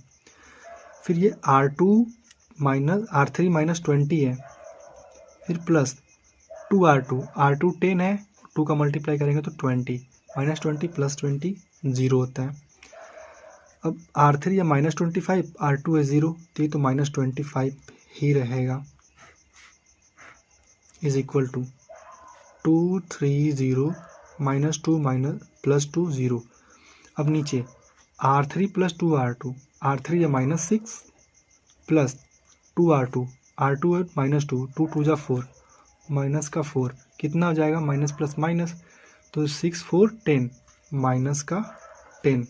फिर ये R3 माइनस 20 है, फिर प्लस 2R2, R2 10 है, 2 का मल्टीप्लाई करेंगे तो 20, -20 प्लस 20 0 होता है। अब R3 या -25, R2 है 0 तो ये तो -25 ही रहेगा, इज इक्वल टू 2 3 0 -2 प्लस 2 0। अब नीचे R3 प्लस 2R2, R3 या -6 प्लस 2R2, R2 है -2, 2 2 जा 4 माइनस का 4, कितना हो जाएगा माइनस प्लस माइनस, तो 6 4 10 माइनस का 10।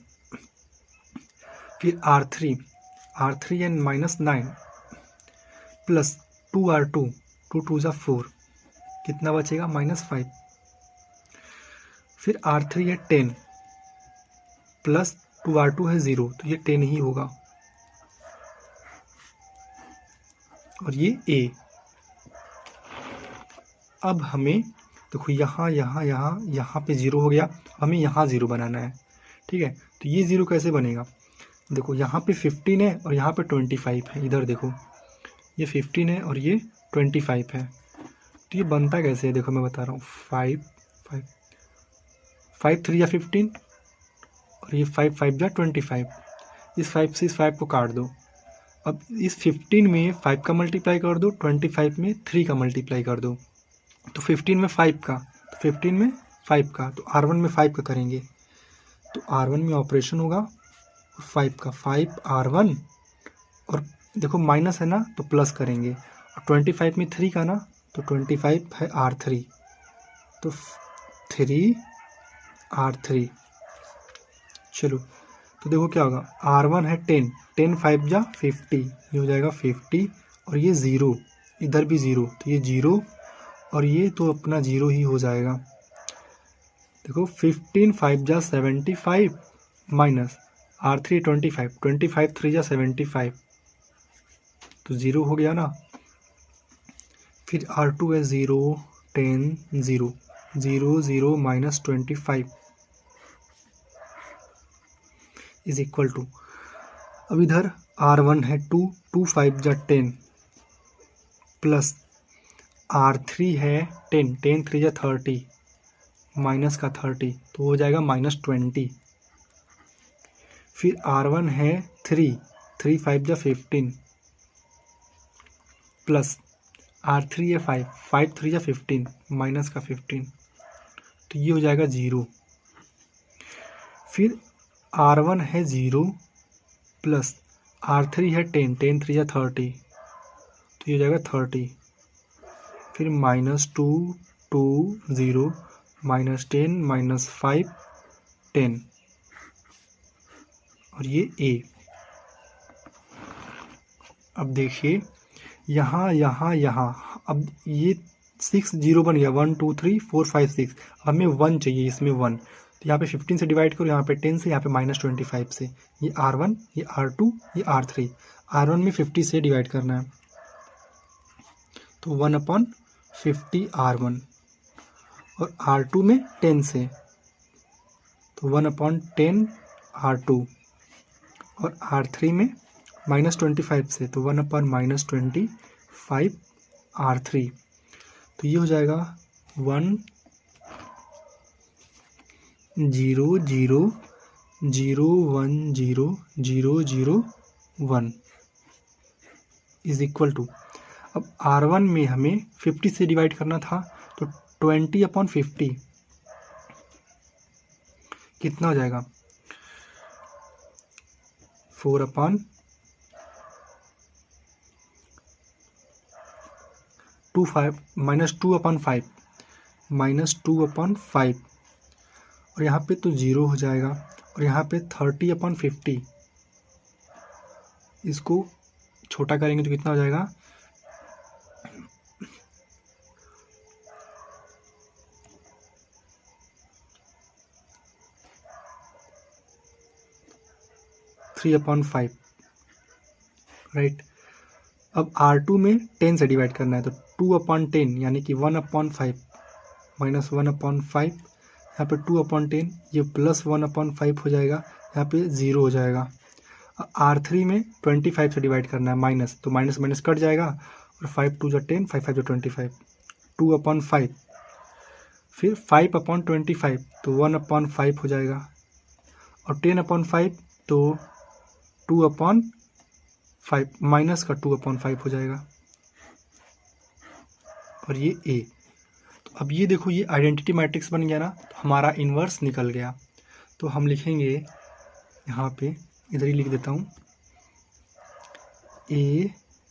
फिर R3 एंड -9 प्लस 2R2, 2 2 जा 4, कितना बचेगा -5। फिर R3 है 10 प्लस 2R2 है 0 तो ये 10 ही होगा, और ये A। अब हमें देखो यहाँ यहाँ यहाँ यहाँ पे 0 हो गया, हमें यहाँ 0 बनाना है, ठीक है। तो ये 0 कैसे बनेगा, देखो यहाँ पे 15 है और यहाँ पे 25 है, इधर देखो ये 15 है और ये 25 है, तो ये बनता कैसे है, देखो मैं बता रहा हूँ। 5 3 या 15 और ये 5 5 जा 25, इस 5 से इस 5 को काट दो। अब इस 15 में 5 का मल्टीप्लाई कर दो, 25 में 3 का मल्टीप्लाई कर दो, तो 15 में 5 का, तो 15 में 5 का, तो R1 में 5 का करेंगे, तो R1 में ऑपरेशन होगा 5 का, 5 R1, और देखो माइनस है ना तो प्लस करेंगे, और 25 में 3 का ना तो 25 है R3, तो 3 R3। चलो तो देखो क्या होगा, R1 है 10, 10 5 जा 50, ये हो जाएगा 50, और ये 0, इधर भी 0 तो ये 0, और ये तो अपना 0 ही हो जाएगा। देखो 15 5 जा 75 माइनस R3 25, 25 3 जा 75 तो 0 हो गया ना। फिर R2 है 0 10 0 0 0 माइनस 25 इज इक्वल टू, अब इधर R1 है 2 2 5 जा 10 प्लस R3 है 10 10 3 जा 30 माइनस का 30 तो हो जाएगा -20। फिर R1 है 3 3 5 जा 15 प्लस R3 है 5 5 3 जा 15 माइनस का 15 तो ये हो जाएगा 0। फिर R1 है 0 प्लस R3 है 10 10 3 जा 30 तो ये हो जाएगा 30। फिर -2 2 0 -10 -5 10, और ये A। अब देखिए यहाँ यहाँ यहाँ अब ये 6 0 बन गया, 1 2 3 4 5 6, हमें 1 चाहिए इसमें 1, तो यहाँ पे 15 से डिवाइड करो, यहाँ पे 10 से, यहाँ पे -25 से, ये R1, ये R2, ये R3। R1 में 50 से डिवाइड करना है, तो 1/50 R1, और R2 में 10 से, तो 1/10 R2, और R3 में -25 से, तो 1/-25 R3। तो ये हो जाएगा 1 0 0 0 1 0 0 0 1 इज इक्वल टू, अब R1 में हमें 50 से डिवाइड करना था, तो 20/50 कितना हो जाएगा, 4/2/5 -2/5 और यहाँ पे तो 0 हो जाएगा, और यहाँ पे 30/50, इसको छोटा करेंगे तो कितना हो जाएगा, 3/5, राइट। अब R2 में 10 से डिवाइड करना है, तो 2/10 यानी कि 1/5 माइनस 1/5, यहाँ पे 2/10, ये प्लस 1/5 हो जाएगा, यहाँ पे 0 हो जाएगा। R3 में 25 से डिवाइड करना है, माइनस, तो माइनस माइनस कट जाएगा, और 5 2 10, 5 5 25, 2/5, फिर 5/25, तो 1/5 हो जाएगा, और 10/5 तो 2/5 माइनस का 2/5 हो जाएगा, और ये A। तो अब ये देखो, ये आइडेंटिटी मैट्रिक्स बन गया ना, तो हमारा इन्वर्स निकल गया। तो हम लिखेंगे यहाँ पे, इधर ही लिख देता हूँ, A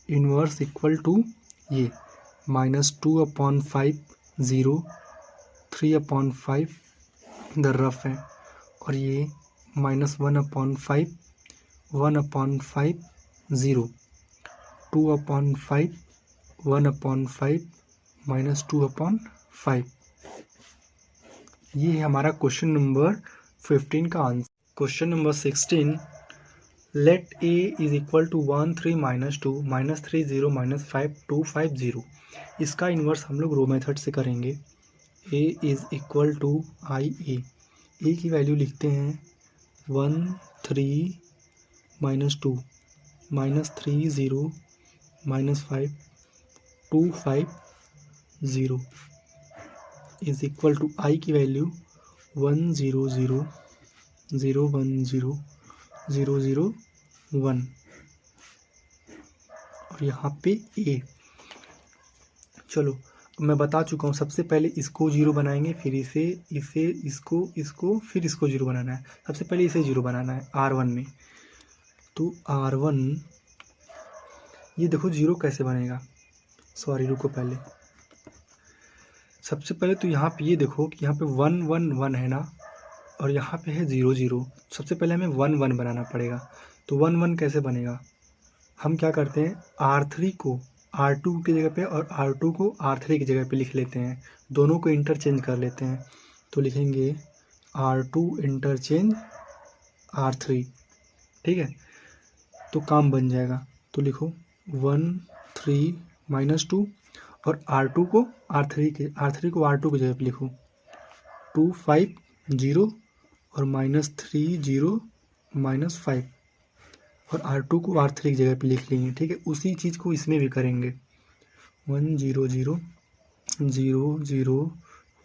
इन्वर्स इक्वल टू ये -2/5 0 3/5 इधर रफ है, और ये -1/5 1/5 0 2/5 1/5 -2/5। ये है हमारा क्वेश्चन नंबर 15 का answer. Question number 16, let A is equal to 1 3 -2 -3 0 -5 2 5 0। इसका इन्वर्स हम लोग रो मेथड से करेंगे। A is equal to IA, A की वैल्यू लिखते हैं 1 3 -2 -3 0 -5 2 5 0 इज इक्वल टू I की वैल्यू 1 0 0 0 1 0 0 0 1, और यहाँ पे A। चलो मैं बता चुका हूँ, सबसे पहले इसको 0 बनाएंगे, फिर इसे इसको फिर इसको 0 बनाना है। सबसे पहले इसे 0 बनाना है R1 में, तो R1, ये देखो 0 कैसे बनेगा, सॉरी रुको, पहले सबसे पहले तो यहाँ पे ये देखो कि यहाँ पे 1 1 1 है ना, और यहाँ पे है 0 0। सबसे पहले हमें 1 1 बनाना पड़ेगा। तो 1 1 कैसे बनेगा, हम क्या करते हैं, R3 को R2 की जगह पे और R2 को R3 की जगह पे लिख लेते हैं, दोनों को इंटरचेंज कर लेते हैं। तो लिखेंगे R2 इंटरचेंज R3, ठीक है, तो काम बन जाएगा। तो लिखो 1 3 -2, और R2 को R3 को R2 की जगह पे लिखो 2 5 0 और -3 0 -5, और R2 को R3 की जगह पे लिख लेंगे, ठीक है। उसी चीज़ को इसमें भी करेंगे, 1 0 0 0 0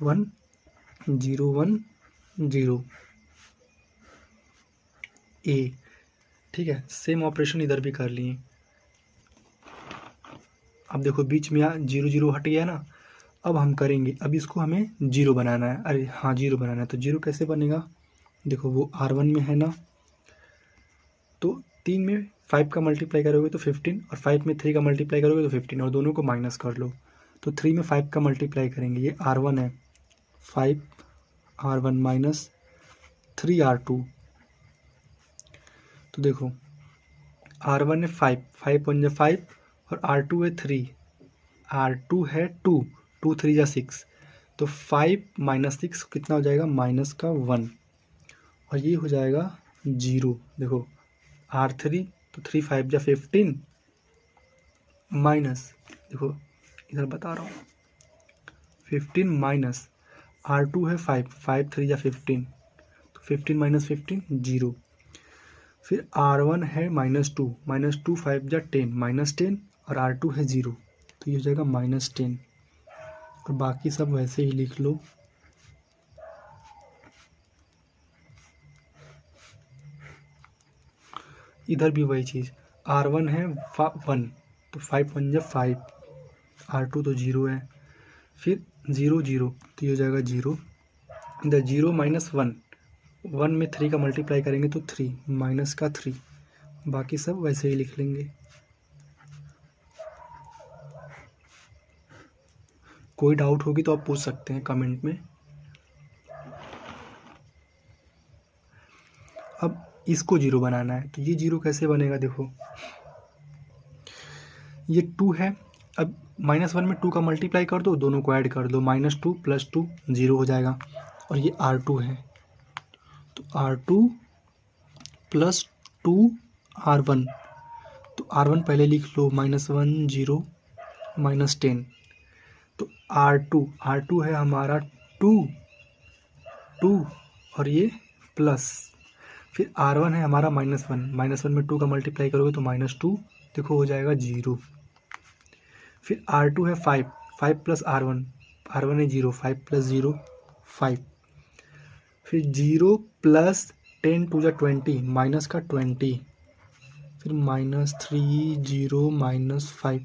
1 0 1 0 A, ठीक है। सेम ऑपरेशन इधर भी कर लिए। अब देखो बीच में 0 0 हट गया ना, अब हम करेंगे, अब इसको हमें 0 बनाना है, अरे हाँ 0 बनाना है। तो 0 कैसे बनेगा, देखो वो R1 में है ना, तो 3 में 5 का मल्टीप्लाई करोगे तो 15, और 5 में 3 का मल्टीप्लाई करोगे तो 15, और दोनों को माइनस कर लो। तो 3 में 5 का मल्टीप्लाई करेंगे, ये R1 है, 5 R1 माइनस 3 R2। तो देखो R1 है 5 5 1 5, और R2 है 3, R2 है 2, 2 3 जा 6, तो 5 माइनस 6 कितना हो जाएगा, माइनस का 1, और ये हो जाएगा 0। देखो R3 तो 3 5 जा 15 माइनस, देखो इधर बता रहा हूँ 15 माइनस R2 है 5, 5 3 जा 15, तो 15 माइनस 15 0। फिर R1 है -2, -2 5 जा 10 माइनस 10, और R2 है 0, तो ये हो जाएगा -10, और बाकी सब वैसे ही लिख लो। इधर भी वही चीज़, R1 है 1, तो 5 1 जा 5, R2 तो 0 है, फिर 0 0, तो ये हो जाएगा 0। इधर 0 माइनस 1, 1 में 3 का मल्टीप्लाई करेंगे तो 3 माइनस का 3, बाकी सब वैसे ही लिख लेंगे। कोई डाउट होगी तो आप पूछ सकते हैं कमेंट में। अब इसको 0 बनाना है, तो ये 0 कैसे बनेगा, देखो ये 2 है, अब -1 में 2 का मल्टीप्लाई कर दो, दोनों को ऐड कर दो, -2 + 2 0 हो जाएगा, और ये R2 है, तो R2 + 2 R1, तो R1 पहले लिख लो, -1 0 -10, तो R2 है हमारा 2 2, और ये प्लस, फिर R1 है हमारा -1 में 2 का मल्टीप्लाई करोगे तो -2, देखो हो जाएगा 0। फिर R2 है 5 + R1 है 0, 5 + 0 5, फिर 0 + 10 2 जा 20 माइनस का 20, फिर -3 0 -5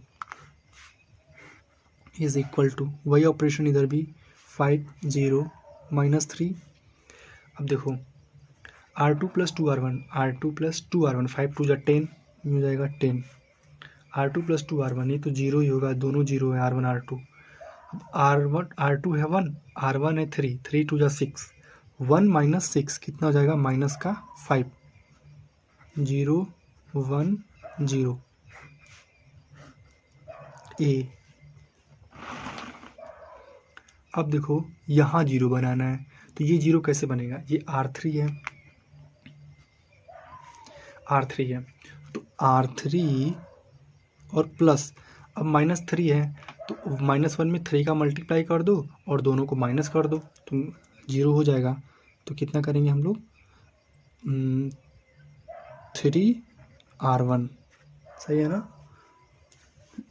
इज इक्वल टू, वही ऑपरेशन इधर भी 5 0 -3। अब देखो R2 + 2 R1, R2 + 2 R1, 5 2 जा 10, हो जाएगा 10, R2 + 2 R1, ये तो 0 ही होगा, दोनों 0 है, R1 R2। अब R2 है 1, R1 है 3, 3 2 जा 6, 1 माइनस 6 कितना हो जाएगा, माइनस का 5, 0 1 0 A। अब देखो यहाँ 0 बनाना है, तो ये 0 कैसे बनेगा, ये R3 है, R3 है, तो R3 और प्लस, अब -3 है, तो -1 में 3 का मल्टीप्लाई कर दो और दोनों को माइनस कर दो, तो 0 हो जाएगा। तो कितना करेंगे हम लोग, 3R1, सही है ना,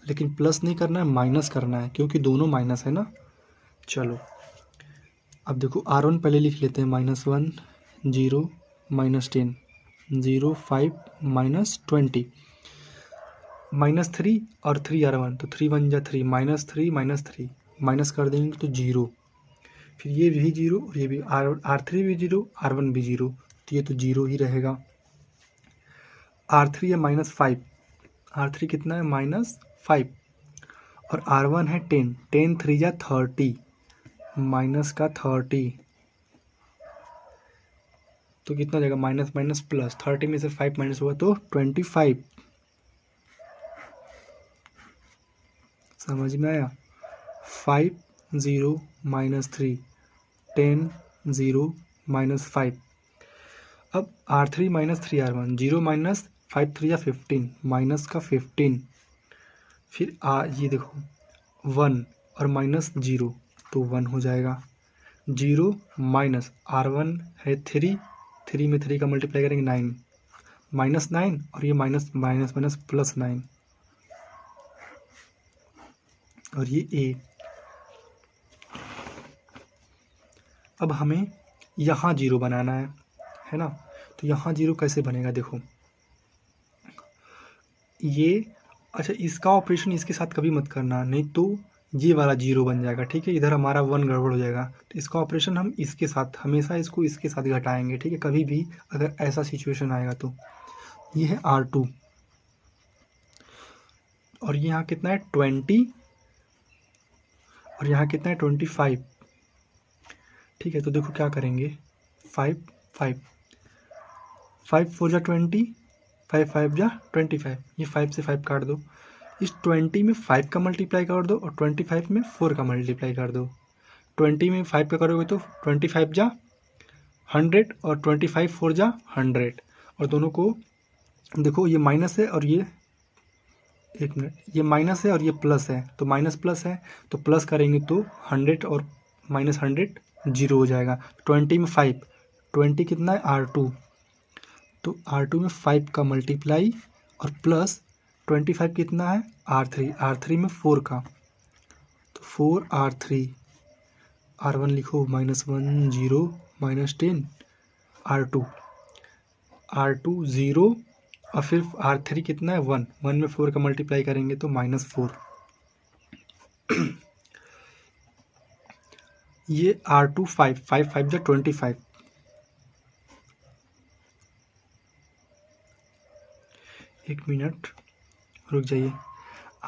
लेकिन प्लस नहीं करना है, माइनस करना है, क्योंकि दोनों माइनस है ना। चलो अब देखो R1 पहले लिख लेते हैं, -1 0 -10 0 5 -20, -3 और 3R1, तो 3 1 जा 3, -3 -3 माइनस कर देंगे तो 0, फिर ये भी 0 और ये भी, R3 भी 0 R1 भी 0, तो ये तो 0 ही रहेगा। R3 है -5, R3 कितना है, -5, और R1 है 10, 10 3 जा 30, माइनस का 30, तो कितना हो जाएगा, माइनस माइनस प्लस, 30 में से 5 माइनस हुआ तो 25, समझ में आया। 5 0 -3 10 0 -5, अब R3 - 3R1, 0 -5 3 या 15, माइनस का 15, फिर ये देखो 1 और -0, तो 1 हो जाएगा, 0 माइनस R1 है 3, 3 में 3 का मल्टीप्लाई करेंगे 9, -9, और ये माइनस माइनस माइनस +9, और ये A। अब हमें यहाँ 0 बनाना है ना, तो यहाँ 0 कैसे बनेगा, देखो ये, अच्छा इसका ऑपरेशन इसके साथ कभी मत करना, नहीं तो ये वाला 0 बन जाएगा, ठीक है, इधर हमारा 1 गड़बड़ हो जाएगा, तो इसका ऑपरेशन हम इसके साथ, हमेशा इसको इसके साथ घटाएंगे, ठीक है, कभी भी अगर ऐसा सिचुएशन आएगा तो। ये है R2, और यहाँ कितना है 20, और यहाँ कितना है 25, ठीक है, तो देखो क्या करेंगे, 5 5 5 4 जा 20, 5 5 जा 25, ये 5 से 5 काट दो, इस 20 में 5 का मल्टीप्लाई कर दो और 25 में 4 का मल्टीप्लाई कर दो। 20 में 5 का करोगे तो 25 जा 100 और 25 4 जा 100, और दोनों को देखो ये माइनस है और ये, एक मिनट, ये माइनस है और ये प्लस है, तो माइनस प्लस है तो प्लस करेंगे तो 100 और माइनस 100 जीरो हो जाएगा। 20 में 5, 20 कितना है R2, तो R2 में 5 का मल्टीप्लाई और प्लस 25 कितना है R3, R3 में 4 का, तो 4 R3, R1 लिखो -1 0 -10 R2, R2 0 और फिर R3 कितना है 1, 1 में 4 का मल्टीप्लाई करेंगे तो -4। ये R2 5, 5 5 जा 25, एक मिनट रुक जाइए।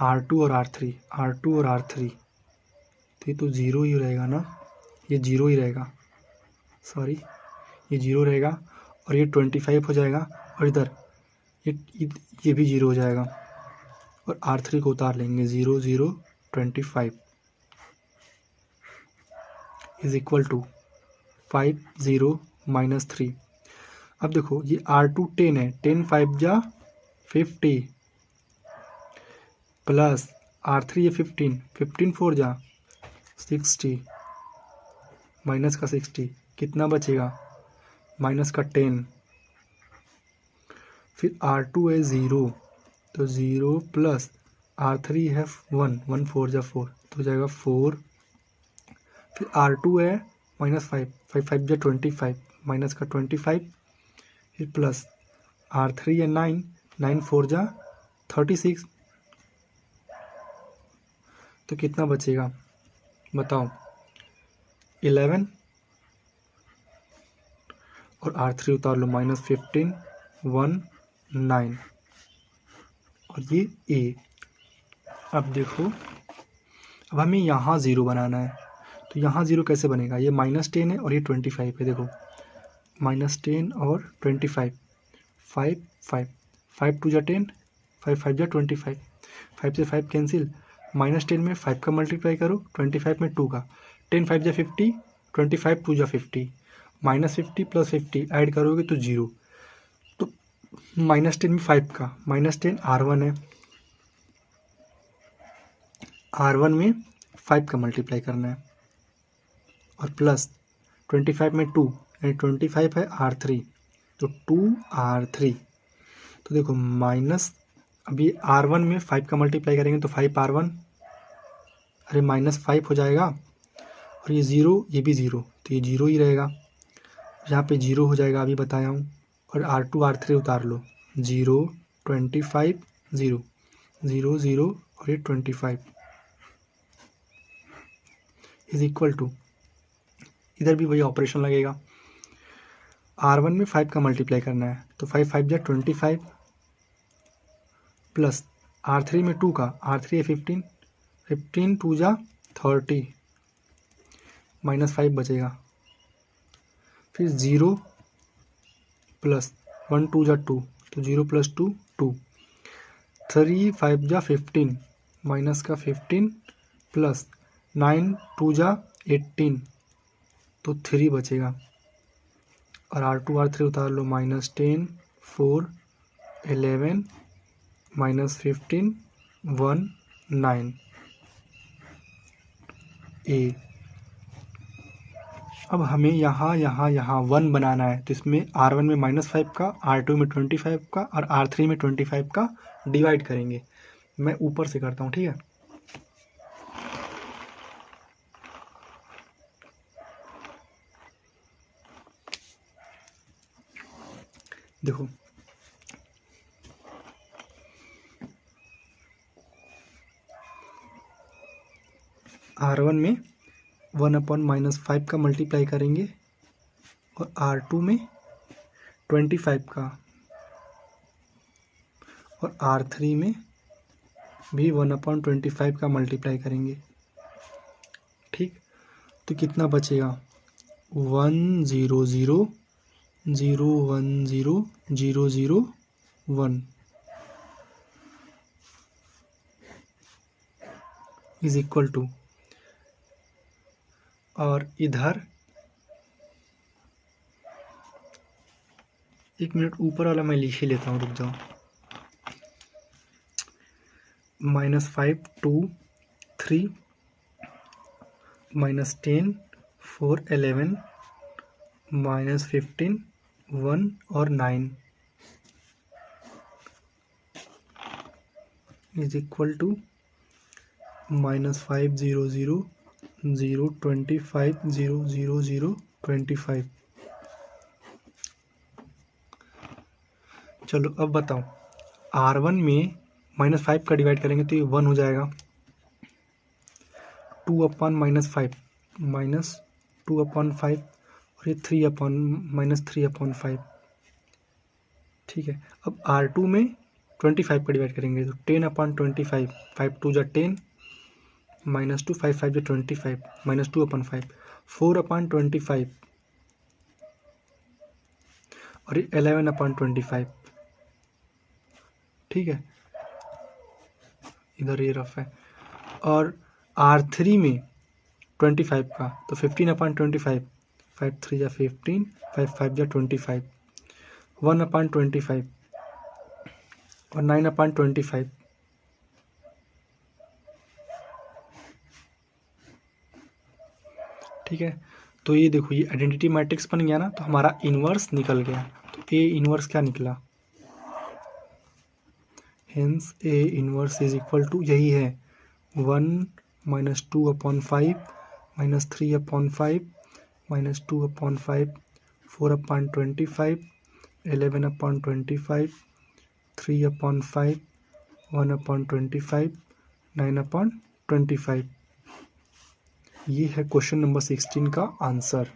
R2 और R3, R2 और R3, तो ये तो ज़ीरो ही रहेगा ना, ये ज़ीरो ही रहेगा, सॉरी ये ज़ीरो रहेगा, और ये 25 हो जाएगा, और इधर ये भी ज़ीरो हो जाएगा, और R3 को उतार लेंगे, 0 0 25 इज इक्वल टू 5 0 -3। अब देखो ये R2 10 है, 10 5 जा 50 प्लस R3 है 15, 15 4 जा 60 माइनस का 60 कितना बचेगा, माइनस का 10, फिर R2 है 0, तो 0 प्लस R3 है 1, 1 4 जा 4, तो हो जाएगा 4, फिर R2 है -5, 5 5 जा 25, माइनस का 25, फिर प्लस R3 है 9, 9 4 जा 36, तो कितना बचेगा बताओ, 11, और R3 उतार लो -15 1 9, और ये A। अब देखो, अब हमें यहाँ ज़ीरो बनाना है, तो यहाँ ज़ीरो कैसे बनेगा, ये -10 है और ये 25 है, देखो -10 और 25, 5 5 5 2 जा 10, 5 5 जा 25, 5 से 5 कैंसिल, -10 में 5 का मल्टीप्लाई करो, 25 में 2 का, 10 5 जा 50, 25 2 जा 50, -50 + 50 ऐड करोगे तो 0, तो -10 में 5 का, -10 R1 है, R1 में 5 का मल्टीप्लाई करना है, और प्लस 25 में 2, यानी 25 है R3, तो 2 R3, तो देखो माइनस, अभी R1 में 5 का मल्टीप्लाई करेंगे तो 5 R1, अरे -5 हो जाएगा, और ये ज़ीरो, ये भी ज़ीरो, तो ये ज़ीरो ही रहेगा, यहाँ पे ज़ीरो हो जाएगा, अभी बताया हूँ, और R2 R3 उतार लो, 0 25 0 0 0 और ये 25 इज इक्वल टू, इधर भी वही ऑपरेशन लगेगा, R1 में 5 का मल्टीप्लाई करना है, तो 5 5 जा 25 प्लस R3 में 2 का, R3 है 15, 15 2 जा 30, -5 बचेगा, फिर 0 प्लस 1 2 जा 2, तो 0 + 2 2, 3 5 जा 15, माइनस का 15 प्लस 9 2 जा 18, तो 3 बचेगा, और R2 R3 उतार लो, -10 4 11 -15 1 9 A। अब हमें यहाँ 1 बनाना है, तो इसमें R1 में -5 का, R2 में 25 का और R3 में 25 का डिवाइड करेंगे। मैं ऊपर से करता हूँ, ठीक है। देखो R1 में 1/-5 का मल्टीप्लाई करेंगे, और R2 में 25 का, और R3 में भी 1/25 का मल्टीप्लाई करेंगे, ठीक। तो कितना बचेगा, 1 0 0 0 1 0 0 0 1, इज इक्वल टू, और इधर एक मिनट ऊपर वाला मैं लिख ही लेता हूँ, रुक जाओ। -5 2 3 -10 4 11 -15 1 और 9 इज इक्वल टू -5 0 0 0 25 0 0 0 25। चलो अब बताओ, R1 में -5 का डिवाइड करेंगे तो ये 1 हो जाएगा, 2/-5 -2/5 और ये 3/-5। ठीक है। अब R2 में 25 का डिवाइड करेंगे तो 10/25, 5 2 = 10 -2 5 5 = 25 -2/5 4/25 और ये 11/25। ठीक है, इधर ये रफ है। और R3 में 25 का तो 15/25, 5 3 = 15 5 5 = 25 1/25 और 9/25। ठीक है, तो ये देखो, ये आइडेंटिटी मैट्रिक्स बन गया ना, तो हमारा इन्वर्स निकल गया। तो ए इन्वर्स क्या निकला, hence A inverse is equal to, यही है 1 -2/5 -3/5 -2/5 4/25 11/25 3/5 1/25 9/25। ये है क्वेश्चन नंबर 16 का आंसर।